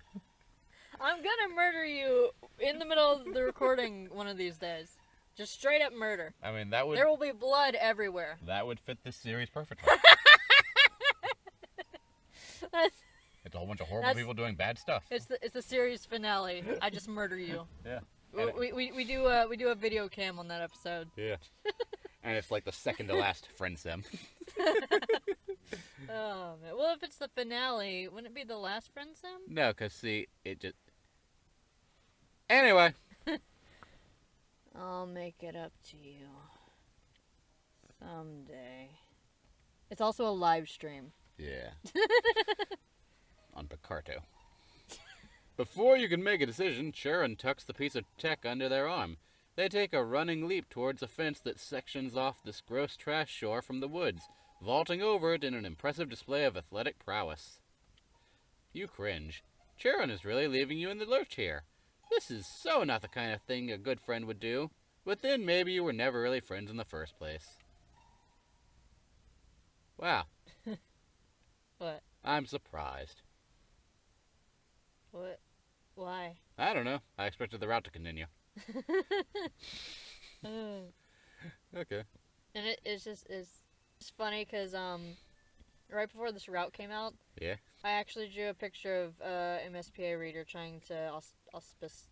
I'm gonna murder you in the middle of the recording one of these days. Just straight up murder. I mean, that would... There will be blood everywhere. That would fit this series perfectly. It's a whole bunch of horrible people doing bad stuff. It's the series finale. I just murder you. Yeah. We do a video cam on that episode. Yeah. And it's like the second to last Friendsim. Oh man. Well, if it's the finale, wouldn't it be the last Friendsim? No, because see, it just... Anyway. I'll make it up to you. Someday. It's also a live stream. Yeah. On Picarto. Before you can make a decision, Charun tucks the piece of tech under their arm. They take a running leap towards a fence that sections off this gross trash shore from the woods, vaulting over it in an impressive display of athletic prowess. You cringe. Charun is really leaving you in the lurch here. This is so not the kind of thing a good friend would do. But then maybe you were never really friends in the first place. Wow. What? I'm surprised. What? Why? I don't know. I expected the route to continue. Okay. And it's funny because right before this route came out, Yeah. I actually drew a picture of MSPA reader trying to auspicize,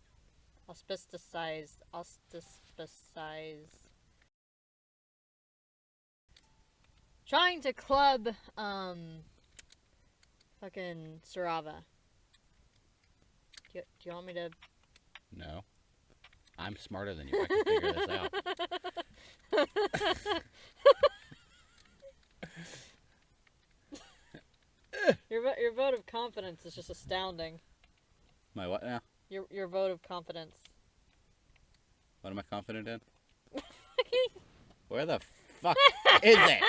trying to club, fucking Sarava. Do you want me to? No. I'm smarter than you. I can figure this out. Your vote of confidence is just astounding. My what now? Your vote of confidence. What am I confident in? Where the fuck is it?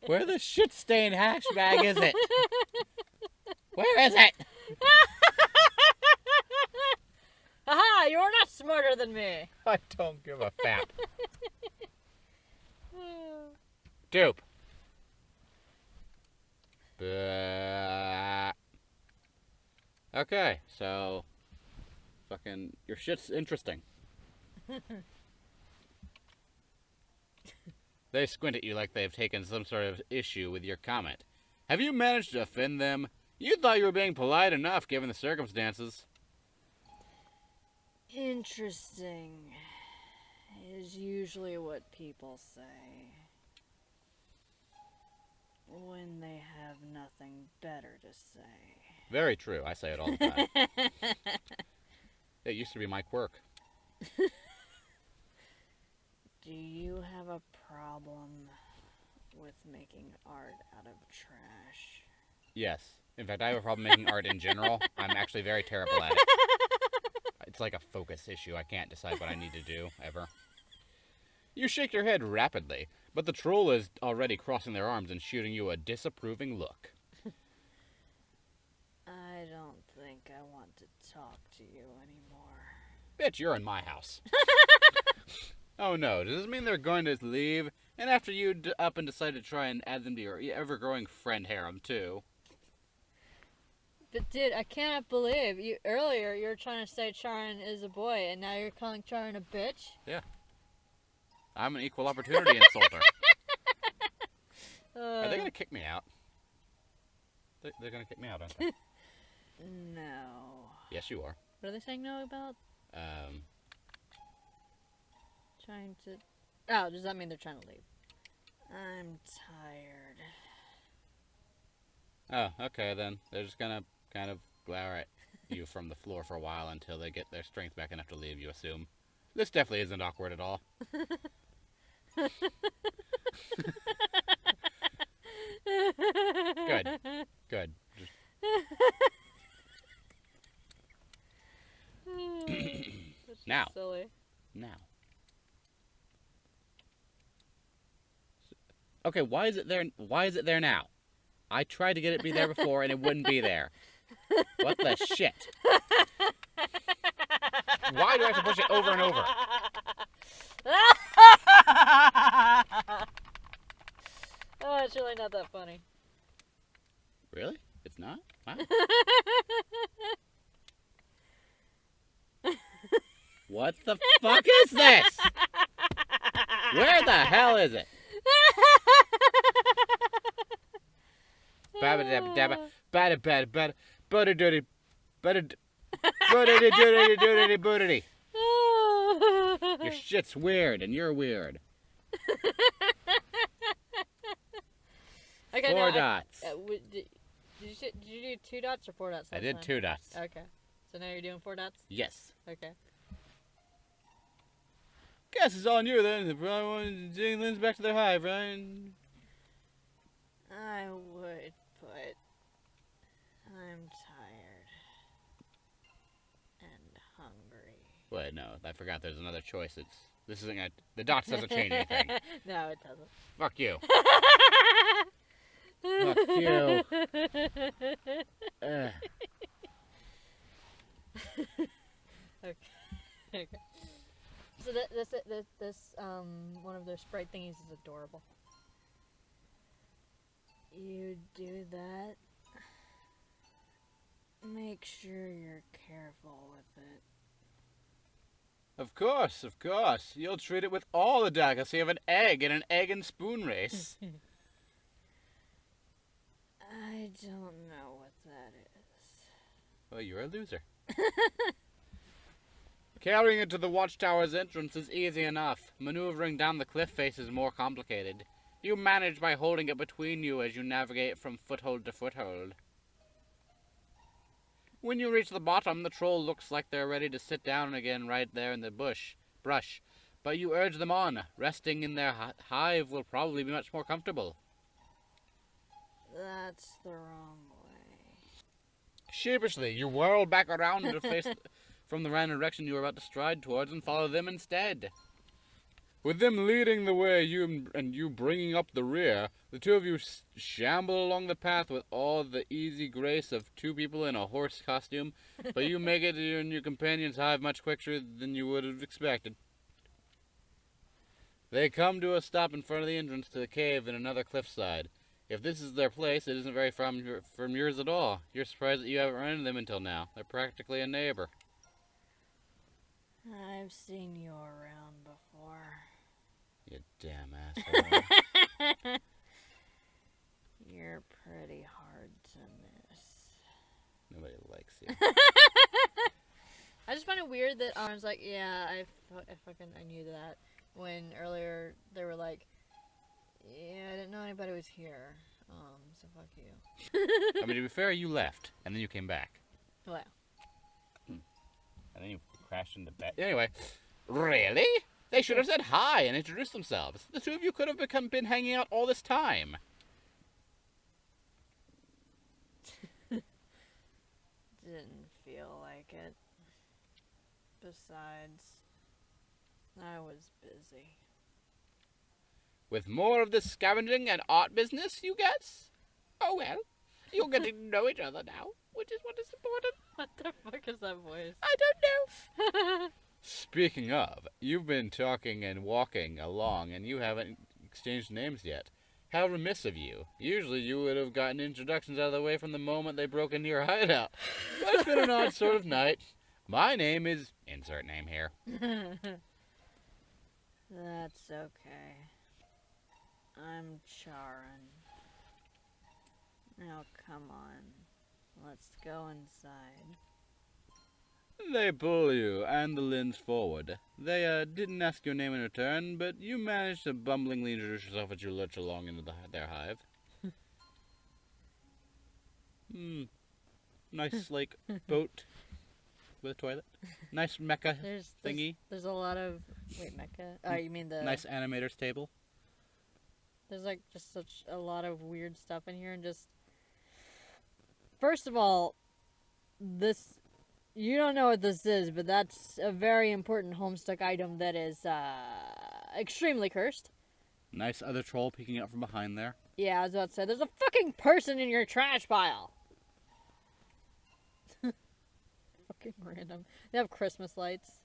Where the shit-stained hash bag is it? Where is it? Haha! You're not smarter than me. I don't give a fap. Dupe. Okay, so fucking your shit's interesting. They squint at you like they've taken some sort of issue with your comment. Have you managed to offend them? You thought you were being polite enough given the circumstances. Interesting is usually what people say when they have nothing better to say. Very true. I say it all the time. It used to be my quirk. Do you have a problem with making art out of trash? Yes. In fact, I have a problem making art in general. I'm actually very terrible at it. It's like a focus issue. I can't decide what I need to do, ever. You shake your head rapidly, but the troll is already crossing their arms and shooting you a disapproving look. I don't think I want to talk to you anymore. Bitch, you're in my house. Oh no, does this mean they're going to leave? And after you up and decide to try and add them to your ever-growing friend harem, too? But dude, I cannot believe you. Earlier, you were trying to say Charun is a boy, and now you're calling Charun a bitch. Yeah, I'm an equal opportunity insulter. Are they gonna kick me out? They're gonna kick me out, aren't they? No. Yes, you are. What are they saying no about? Um, Trying to. Oh, does that mean they're trying to leave? I'm tired. Oh, okay then. They're just gonna kind of glower at you from the floor for a while until they get their strength back enough to leave, you assume. This definitely isn't awkward at all. Good. Good. That's Now. silly. Now. Okay, why is it there? Why is it there now? I tried to get it to be there before and it wouldn't be there. What the shit? Why do I have to push it over and over? Oh, it's really not that funny. Really? It's not? Wow. What the fuck is this? Where the hell is it? Babba dabba dabba, bada bada bada, bada doody, bada doody doody doody doody. Your shit's weird and you're weird. Okay, 4 dots. Did you do 2 dots or 4 dots? I did 2 dots. Okay. So now you're doing 4 dots? Yes. Okay. Guess it's on you then. If I want to dig Lynn's back to their hive, right? I would, but I'm tired and hungry. Wait, no, I forgot there's another choice. This isn't gonna. The dots doesn't change anything. No, it doesn't. Fuck you. Fuck you. Ugh. Okay. So this one of their sprite thingies is adorable. You do that. Make sure you're careful with it. Of course, of course. You'll treat it with all the delicacy of an egg in an egg and spoon race. don't know what that is. Well, you're a loser. Carrying it to the watchtower's entrance is easy enough. Maneuvering down the cliff face is more complicated. You manage by holding it between you as you navigate from foothold to foothold. When you reach the bottom, the troll looks like they're ready to sit down again right there in the brush. But you urge them on. Resting in their hive will probably be much more comfortable. That's the wrong way. Sheepishly, you whirl back around to face from the random direction you were about to stride towards and follow them instead. With them leading the way and you bringing up the rear, the two of you shamble along the path with all the easy grace of two people in a horse costume, but you make it to you and your companion's hive much quicker than you would have expected. They come to a stop in front of the entrance to the cave in another cliffside. If this is their place, it isn't very far from yours at all. You're surprised that you haven't run into them until now. They're practically a neighbor. I've seen you around before. You damn asshole. You're pretty hard to miss. Nobody likes you. I just find it weird that Aaron's like, yeah, I knew that. When earlier they were like, yeah, I didn't know anybody was here. So fuck you. I mean, to be fair, you left, and then you came back. Well. And then you crashed into bed. Anyway, really? They should have said hi and introduced themselves. The two of you could have been hanging out all this time. Didn't feel like it. Besides, I was busy. With more of this scavenging and art business, you guess? Oh well, you're getting to know each other now, which is what is important. What the fuck is that voice? I don't know. Speaking of, you've been talking and walking along, and you haven't exchanged names yet. How remiss of you. Usually you would have gotten introductions out of the way from the moment they broke into your hideout. But it's been an odd sort of night. My name is... insert name here. That's okay. I'm Charun. Now come on. Let's go inside. They pull you and the lens forward. They didn't ask your name in return, but you managed to bumblingly introduce yourself as you lurch along into their hive. Nice, like, boat with a toilet. Nice mecha thingy. There's a lot of... Wait, mecha? Oh, you mean the... Nice animator's table. There's, like, just such a lot of weird stuff in here, and just... First of all, this... You don't know what this is, but that's a very important Homestuck item that is, extremely cursed. Nice other troll peeking out from behind there. Yeah, I was about to say, there's a fucking person in your trash pile! Fucking random. They have Christmas lights.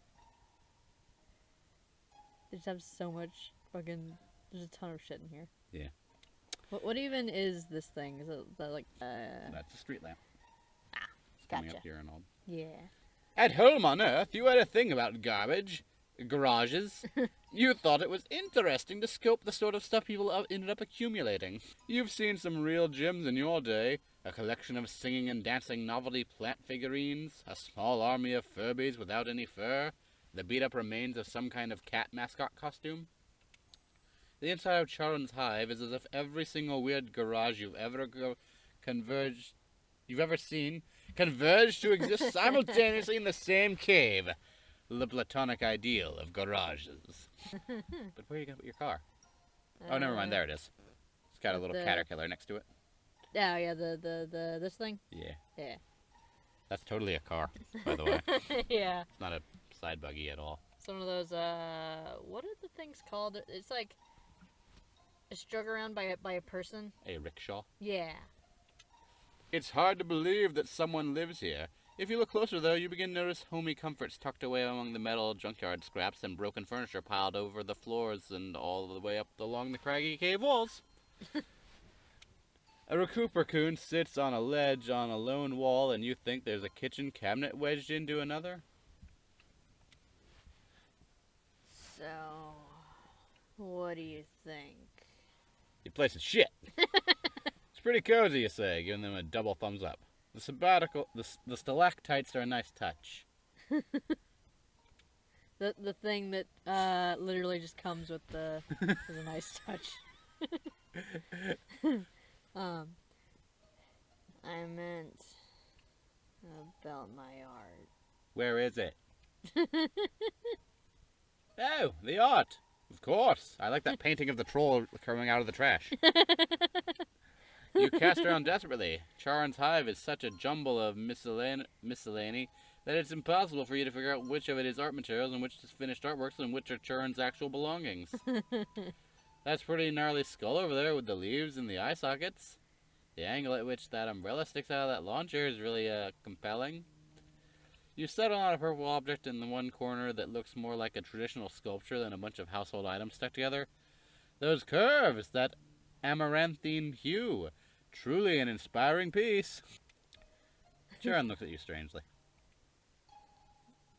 They just have so much fucking... There's a ton of shit in here. Yeah. What even is this thing? Is that like, That's a street lamp. It's coming gotcha. up here and all. Yeah. At home on Earth, you had a thing about garages. You thought it was interesting to scope the sort of stuff people ended up accumulating. You've seen some real gems in your day. A collection of singing and dancing novelty plant figurines, a small army of Furbies without any fur, the beat-up remains of some kind of cat mascot costume. The inside of Charun's hive is as if every single weird garage you've ever seen converged to exist simultaneously in the same cave. The platonic ideal of garages. But where are you going to put your car? Oh, never mind. There it is. It's got a little caterpillar next to it. Oh, yeah, this thing? Yeah. Yeah. That's totally a car, by the way. Yeah. It's not a side buggy at all. It's one of those, what are the things called? It's like, it's drug around by a person. A rickshaw? Yeah. It's hard to believe that someone lives here. If you look closer, though, you begin to notice homey comforts tucked away among the metal junkyard scraps and broken furniture piled over the floors and all the way up along the craggy cave walls. A raccoon sits on a ledge on a lone wall, and you think there's a kitchen cabinet wedged into another? So, what do you think? Your place is shit. It's pretty cozy, you say, giving them a double thumbs up. The stalactites are a nice touch. The thing that literally just comes with the with a nice touch. I meant about my art. Where is it? Oh, the art. Of course. I like that painting of the troll coming out of the trash. You cast around desperately. Charun's hive is such a jumble of miscellany that it's impossible for you to figure out which of it is art materials and which is finished artworks and which are Charun's actual belongings. That's pretty gnarly skull over there with the leaves and the eye sockets. The angle at which that umbrella sticks out of that lawn chair is really compelling. You settle on a purple object in the one corner that looks more like a traditional sculpture than a bunch of household items stuck together. Those curves, that amaranthine hue. Truly an inspiring piece. Charun looks at you strangely.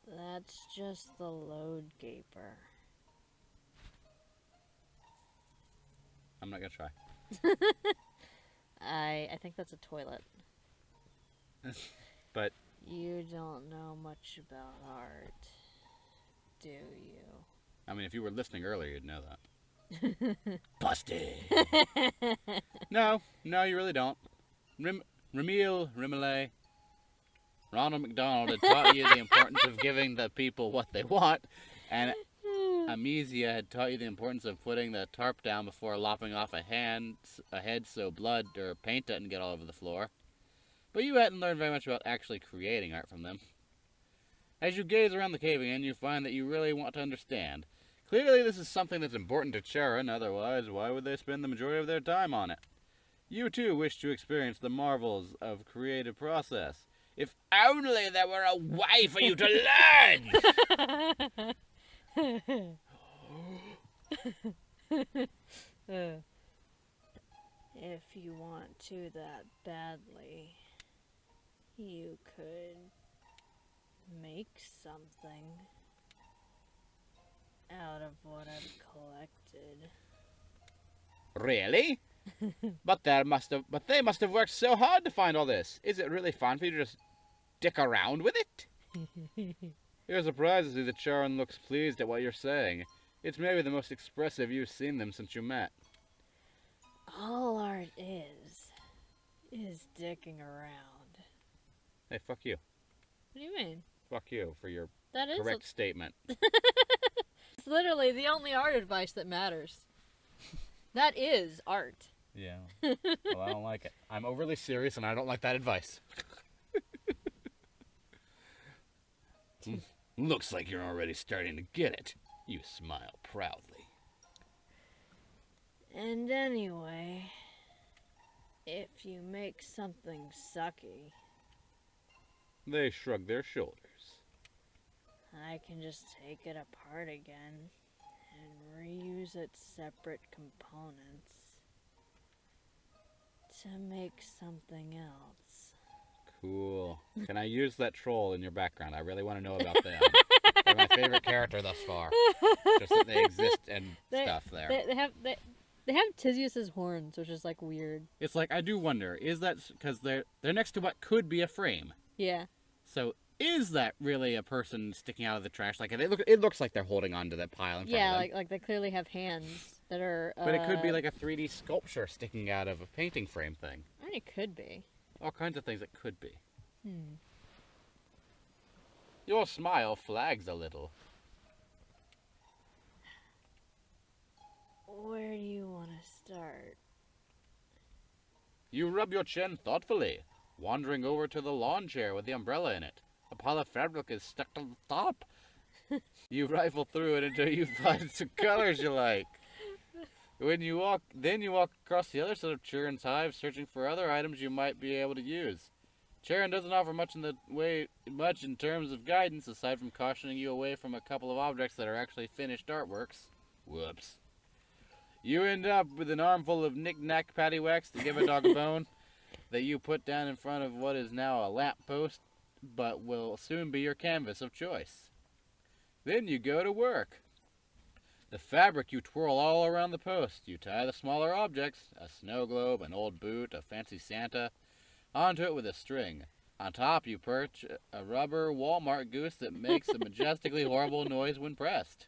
That's just the load gaper. I'm not gonna try. I think that's a toilet. But You don't know much about art, do you? I mean, if you were listening earlier, you'd know that. Busted. No, you really don't. Rimele, Ronald McDonald had taught you the importance of giving the people what they want, and Amesia had taught you the importance of putting the tarp down before lopping off a head so blood or paint doesn't get all over the floor. But you hadn't learned very much about actually creating art from them. As you gaze around the cave again, you find that you really want to understand. Clearly this is something that's important to Charun, otherwise why would they spend the majority of their time on it? You too wish to experience the marvels of creative process. If only there were a way for you to learn! If you want to that badly, you could make something out of what I've collected. Really? But they must have worked so hard to find all this. Is it really fun for you to just dick around with it? You're surprised to see that Charun looks pleased at what you're saying. It's maybe the most expressive you've seen them since you met. All art is dicking around. Hey, fuck you. What do you mean? Fuck you for your That is correct statement. It's literally the only art advice that matters. That is art. Yeah. Well, I don't like it. I'm overly serious and I don't like that advice. Looks like you're already starting to get it. You smile proudly. And anyway, if you make something sucky, They shrug their shoulders. I can just take it apart again and reuse its separate components to make something else. Cool. Can I use that troll in your background? I really want to know about them. They're my favorite character thus far. Just that they exist and stuff there. They have Tizius's horns, which is like weird. It's like, I do wonder, is that because they're next to what could be a frame? Yeah. So is that really a person sticking out of the trash? Like it looks like they're holding onto that pile in front of them. Yeah, like they clearly have hands that are. But it could be like a 3D sculpture sticking out of a painting frame thing. I mean, it could be. All kinds of things it could be. Hmm. Your smile flags a little. Where do you want to start? You rub your chin thoughtfully, wandering over to the lawn chair with the umbrella in it. A pile of fabric is stuck to the top. You rifle through it until you find some colors you like. Then you walk across the other side of Charun's hive, searching for other items you might be able to use. Charun doesn't offer much in terms of guidance, aside from cautioning you away from a couple of objects that are actually finished artworks. Whoops. You end up with an armful of knick-knack paddywhacks to give a dog a bone that you put down in front of what is now a lamp post, but will soon be your canvas of choice. Then you go to work. The fabric you twirl all around the post. You tie the smaller objects, a snow globe, an old boot, a fancy Santa, onto it with a string. On top, you perch a rubber Walmart goose that makes a majestically horrible noise when pressed.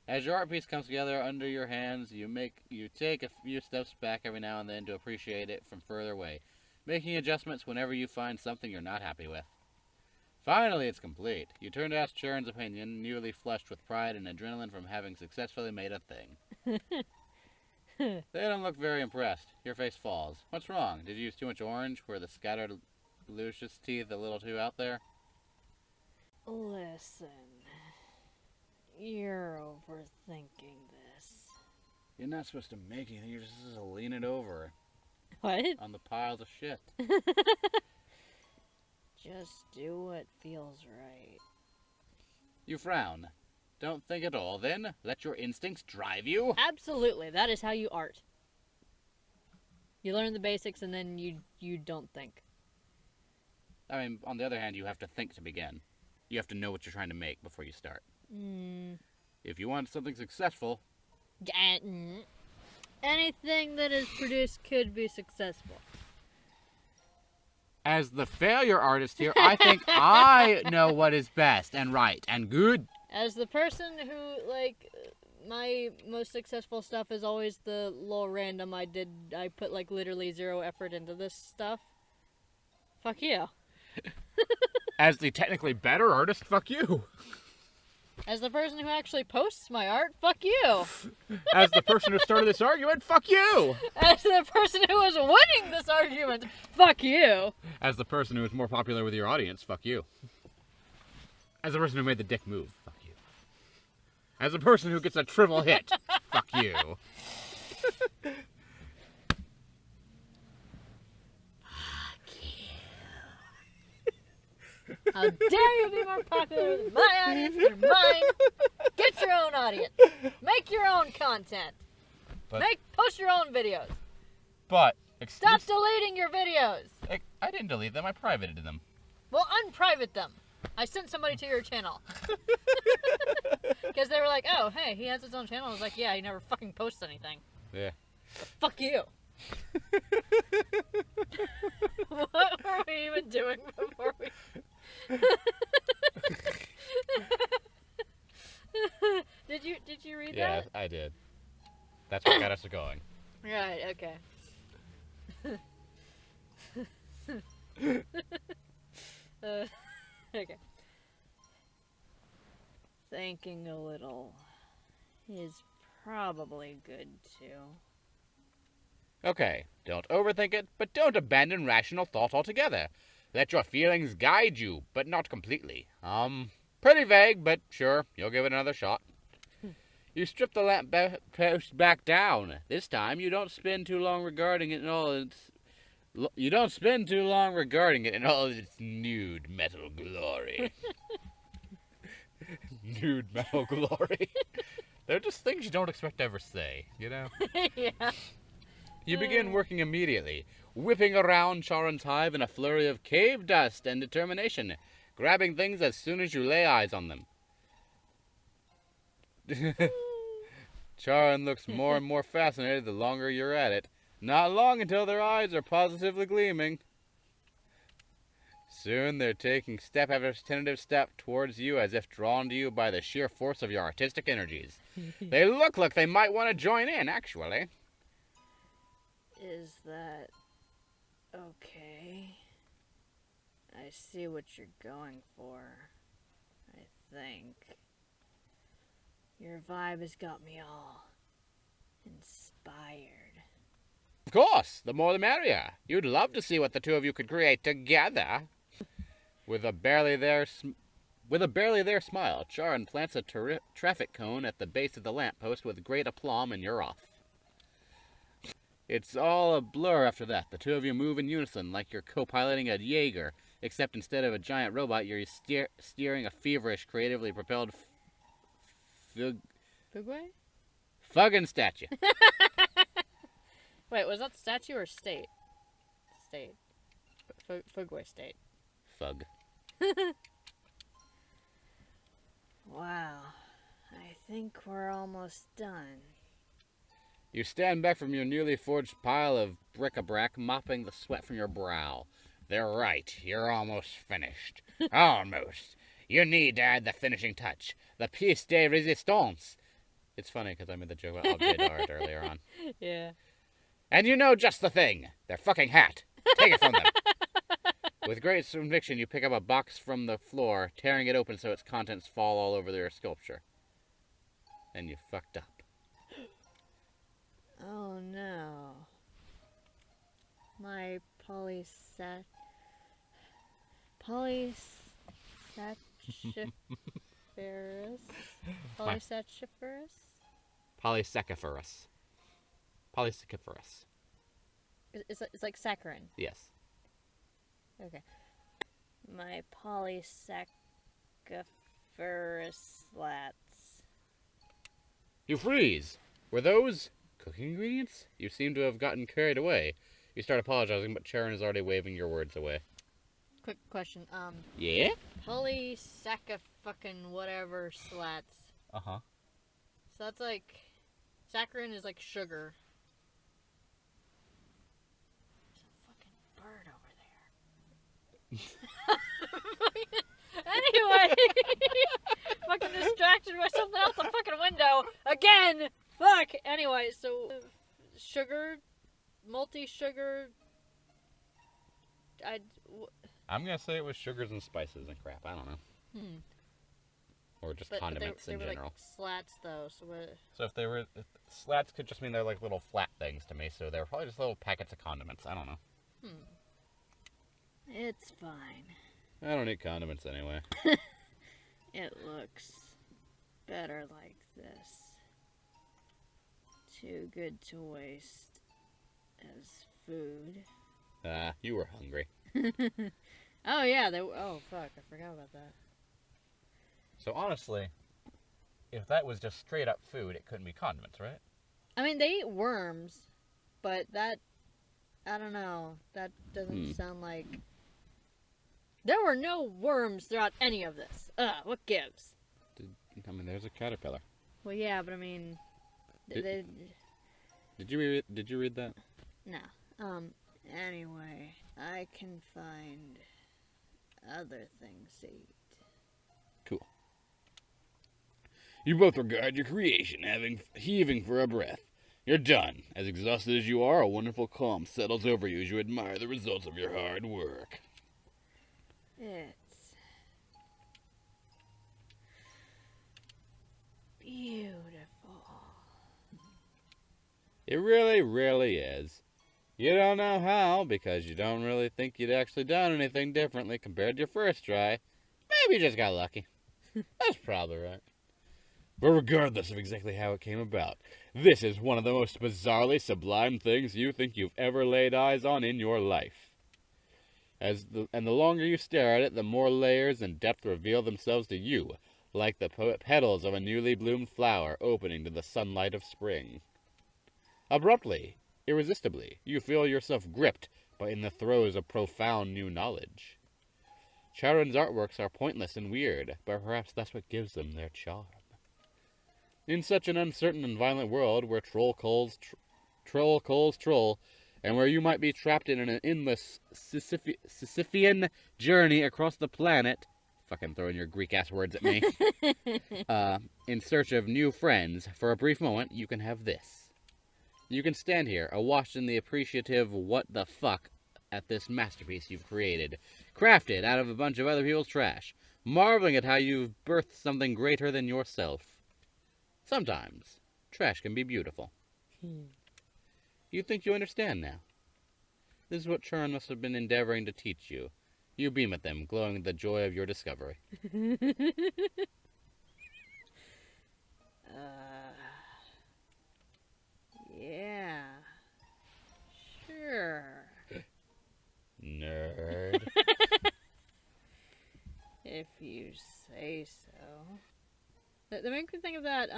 As your art piece comes together under your hands, you take a few steps back every now and then to appreciate it from further away, making adjustments whenever you find something you're not happy with. Finally, it's complete. You turn to ask Charun's opinion, newly flushed with pride and adrenaline from having successfully made a thing. They don't look very impressed. Your face falls. What's wrong? Did you use too much orange? Were the scattered Lucius teeth a little too out there? Listen, you're overthinking this. You're not supposed to make anything. You're just supposed to lean it over What? on the piles of shit. Just do what feels right. You frown. Don't think at all, then. Let your instincts drive you. Absolutely, that is how you art. You learn the basics and then you don't think. I mean, on the other hand, you have to think to begin. You have to know what you're trying to make before you start. If you want something successful... Anything that is produced could be successful. As the failure artist here, I think I know what is best and right and good. As the person who, like, my most successful stuff is always the little random I put, like, literally 0 effort into this stuff. Fuck you. As the technically better artist, fuck you. As the person who actually posts my art, fuck you. As the person who started this argument, fuck you. As the person who was winning this argument, fuck you. As the person who is more popular with your audience, fuck you. As the person who made the dick move, fuck you. As the person who gets a triple hit, fuck you. How dare you be more popular than my audience than mine? Get your own audience. Make your own content. Post your own videos. But, Stop deleting your videos. I didn't delete them, I privated them. Well, unprivate them. I sent somebody to your channel. Because they were like, oh, hey, he has his own channel. I was like, yeah, he never fucking posts anything. Yeah. But fuck you. What were we even doing before we... Did you read that? Yeah, I did. That's what got us going. Right, okay. Okay. Thinking a little is probably good too. Okay, don't overthink it, but don't abandon rational thought altogether. Let your feelings guide you, but not completely. Pretty vague, but sure, you'll give it another shot. You strip the lamp post back down. This time, you don't spend too long regarding it in all its... You don't spend too long regarding it in all its nude metal glory. Nude metal glory. They're just things you don't expect to ever say, you know? Yeah. You begin working immediately, whipping around Charun's hive in a flurry of cave dust and determination, grabbing things as soon as you lay eyes on them. Charun looks more and more fascinated the longer you're at it. Not long until their eyes are positively gleaming. Soon they're taking step after tentative step towards you as if drawn to you by the sheer force of your artistic energies. They look like they might want to join in, actually. Is that okay? I see what you're going for, I think. Your vibe has got me all inspired. Of course, the more the merrier. You'd love to see what the two of you could create together. With a barely there smile, Charun plants a traffic cone at the base of the lamppost with great aplomb, and you're off. It's all a blur after that. The two of you move in unison like you're co-piloting a Jaeger, except instead of a giant robot, you're steering a feverish, creatively propelled Fugway? fucking statue. Wait, was that statue or state? State. Fugway state. Fug. Wow. I think we're almost done. You stand back from your newly forged pile of bric-a-brac, mopping the sweat from your brow. They're right. You're almost finished. Almost. You need to add the finishing touch. The pièce de résistance. It's funny because I made the joke about objet d'art earlier on. Yeah. And you know just the thing. Their fucking hat. Take it from them. With great conviction, you pick up a box from the floor, tearing it open so its contents fall all over their sculpture. And you fucked up. Oh no. My polysat... Polysatchiferous? Polysatchiferous? Polysaccharous. Polysaccharous. It's like saccharin. Yes. Okay. My polysacchariferous slats. You freeze. Were those cooking ingredients? You seem to have gotten carried away. You start apologizing, but Charun is already waving your words away. Quick question. Yeah? Polysacchafucking whatever slats. Uh-huh. So that's like... Saccharin is like sugar. There's a fucking bird over there. Anyway! Fucking distracted by something out the fucking window. Again! Fuck! Anyway, so... Sugar... Multi-sugar... I'm gonna say it was sugars and spices and crap. I don't know. Or just condiments they in were general. like slats, though, so what... So if they were... Slats could just mean they're like little flat things to me, so they're probably just little packets of condiments. I don't know. It's fine. I don't eat condiments anyway. It looks better like this. Too good to waste as food. You were hungry. Oh, yeah, oh, fuck, I forgot about that. So honestly, if that was just straight up food, it couldn't be condiments, right? I mean, they eat worms, but that... I don't know. That doesn't sound like... There were no worms throughout any of this. What gives? I mean, there's a caterpillar. Well, yeah, but I mean... Did you read that? No. Anyway, I can find other things to eat. Cool. You both regard your creation, heaving for a breath. You're done. As exhausted as you are, a wonderful calm settles over you as you admire the results of your hard work. It's beautiful. It really, really is. You don't know how, because you don't really think you'd actually done anything differently compared to your first try. Maybe you just got lucky. That's probably right. But regardless of exactly how it came about, this is one of the most bizarrely sublime things you think you've ever laid eyes on in your life. And the longer you stare at it, the more layers and depth reveal themselves to you, like the petals of a newly bloomed flower opening to the sunlight of spring. Abruptly, irresistibly, you feel yourself gripped by in the throes of profound new knowledge. Charun's artworks are pointless and weird, but perhaps that's what gives them their charm. In such an uncertain and violent world where troll calls troll, and where you might be trapped in an endless Sisyphean journey across the planet, fucking throwing your Greek-ass words at me, in search of new friends, for a brief moment, you can have this. You can stand here, awash in the appreciative what the fuck at this masterpiece you've created, crafted out of a bunch of other people's trash, marveling at how you've birthed something greater than yourself. Sometimes, trash can be beautiful. You think you understand now? This is what Charun must have been endeavoring to teach you. You beam at them, glowing with the joy of your discovery. Yeah. Sure. Nerd. If you say so. That makes me think of that,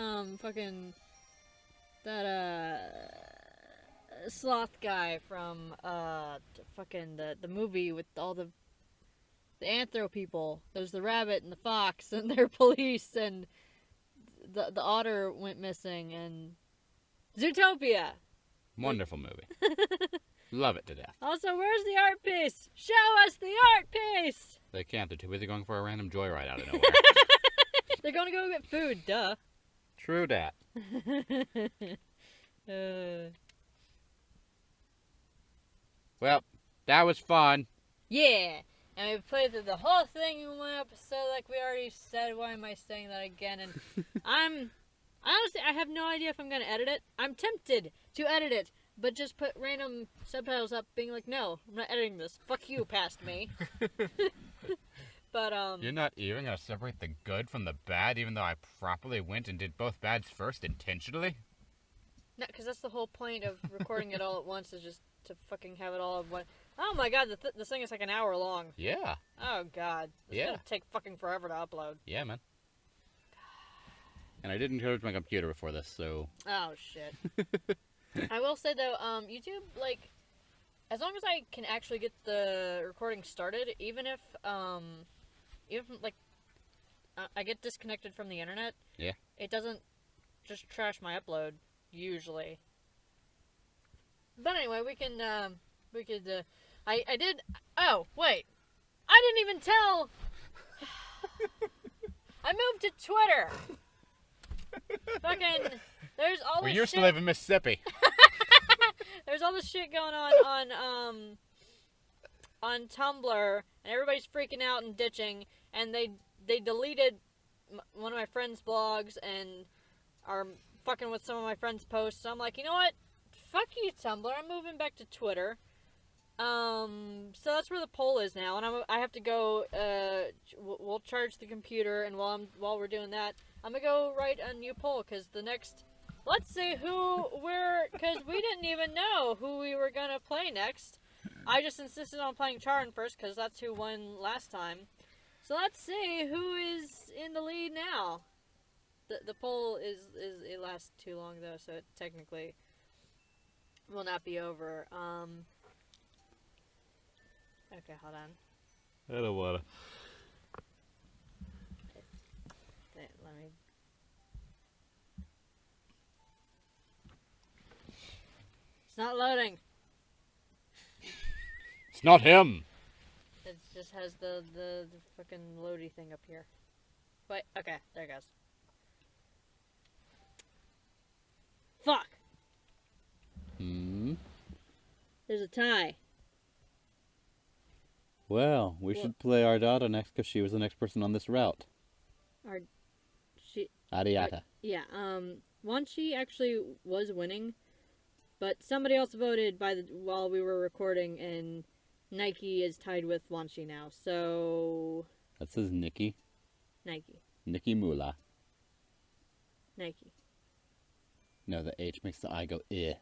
sloth guy from, the movie with all the anthro people. There's the rabbit and the fox and their police and the otter went missing, and Zootopia. Wonderful movie. Love it to death. Also, where's the art piece? Show us the art piece. They can't. They're too busy going for a random joyride out of nowhere. They're gonna go get food. Duh. True dat. Well, that was fun. Yeah. And we played through the whole thing in one episode, like we already said. Why am I saying that again? And honestly, I have no idea if I'm gonna edit it. I'm tempted to edit it, but just put random subtitles up, being like, "No, I'm not editing this. Fuck you, past me." But You're not even gonna separate the good from the bad, even though I properly went and did both bads first intentionally. no, because that's the whole point of recording it all at once, is just to fucking have it all in one. Oh my god, this thing is like an hour long. Yeah. Oh god, it's gonna take fucking forever to upload. Yeah, man. And I didn't charge my computer before this, so. Oh shit. I will say though, YouTube, like, as long as I can actually get the recording started, even if like I get disconnected from the internet, yeah, it doesn't just trash my upload usually. But anyway, we could. I did. Oh wait, I didn't even tell. I moved to Twitter. Fucking, there's all this we shit. used to live in Mississippi. There's all this shit going on Tumblr, and everybody's freaking out and ditching, and they deleted one of my friends' blogs and are fucking with some of my friends' posts. So I'm like, you know what? Fuck you, Tumblr. I'm moving back to Twitter. So that's where the poll is now, and I have to go. We'll charge the computer, and while we're doing that, I'm gonna go write a new poll, because the next. Let's see because we didn't even know who we were gonna play next. I just insisted on playing Charun first, because that's who won last time. So let's see who is in the lead now. The poll it lasts too long though, so it technically will not be over. Okay, hold on. I don't wanna. Let me. It's not loading. It's not him. It just has the fucking loady thing up here. Wait, okay, there it goes. Fuck! There's a tie. Well, we should play our daughter next, because she was the next person on this route. Ariata. Yeah, Wanshi actually was winning, but somebody else voted while we were recording, and Nike is tied with Wanshi now, so... That says Nikki. Nike. Nikki Mula. Nike. No, the H makes the I go, eh.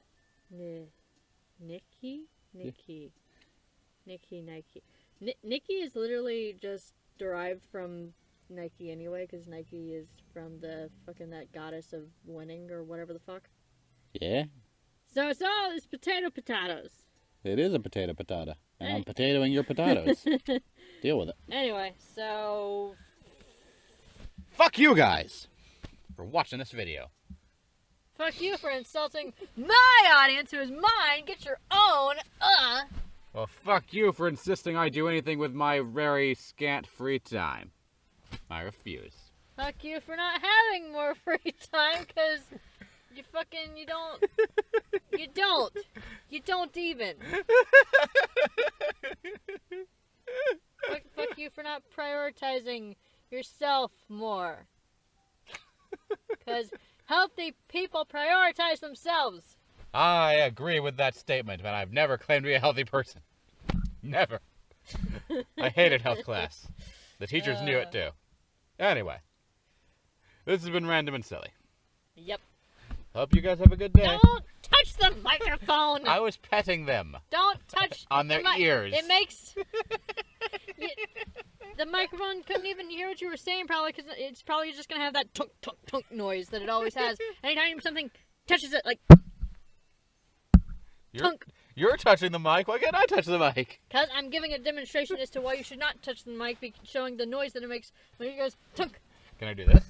Nikki? Nikki. Nike. Nikki is literally just derived from Nike anyway, because Nike is from the fucking that goddess of winning or whatever the fuck. Yeah? So it's potatoes. It is a potato. And I'm potatoing your potatoes. Deal with it. Anyway, so... Fuck you guys for watching this video. Fuck you for insulting my audience, who is mine. Get your own, Well, fuck you for insisting I do anything with my very scant free time. I refuse. Fuck you for not having more free time, because you don't even. Fuck you for not prioritizing yourself more. Because healthy people prioritize themselves. I agree with that statement, but I've never claimed to be a healthy person. Never. I hated health class. The teachers knew it too. Anyway, this has been random and silly. Yep. Hope you guys have a good day. Don't touch the microphone. I was petting them. Don't touch on their ears. It makes the microphone couldn't even hear what you were saying, probably, because it's probably just gonna have that tunk tunk tunk noise that it always has anytime something touches it, like tunk. You're touching the mic. Why can't I touch the mic? Because I'm giving a demonstration as to why you should not touch the mic, showing the noise that it makes when it goes tunk. Can I do this?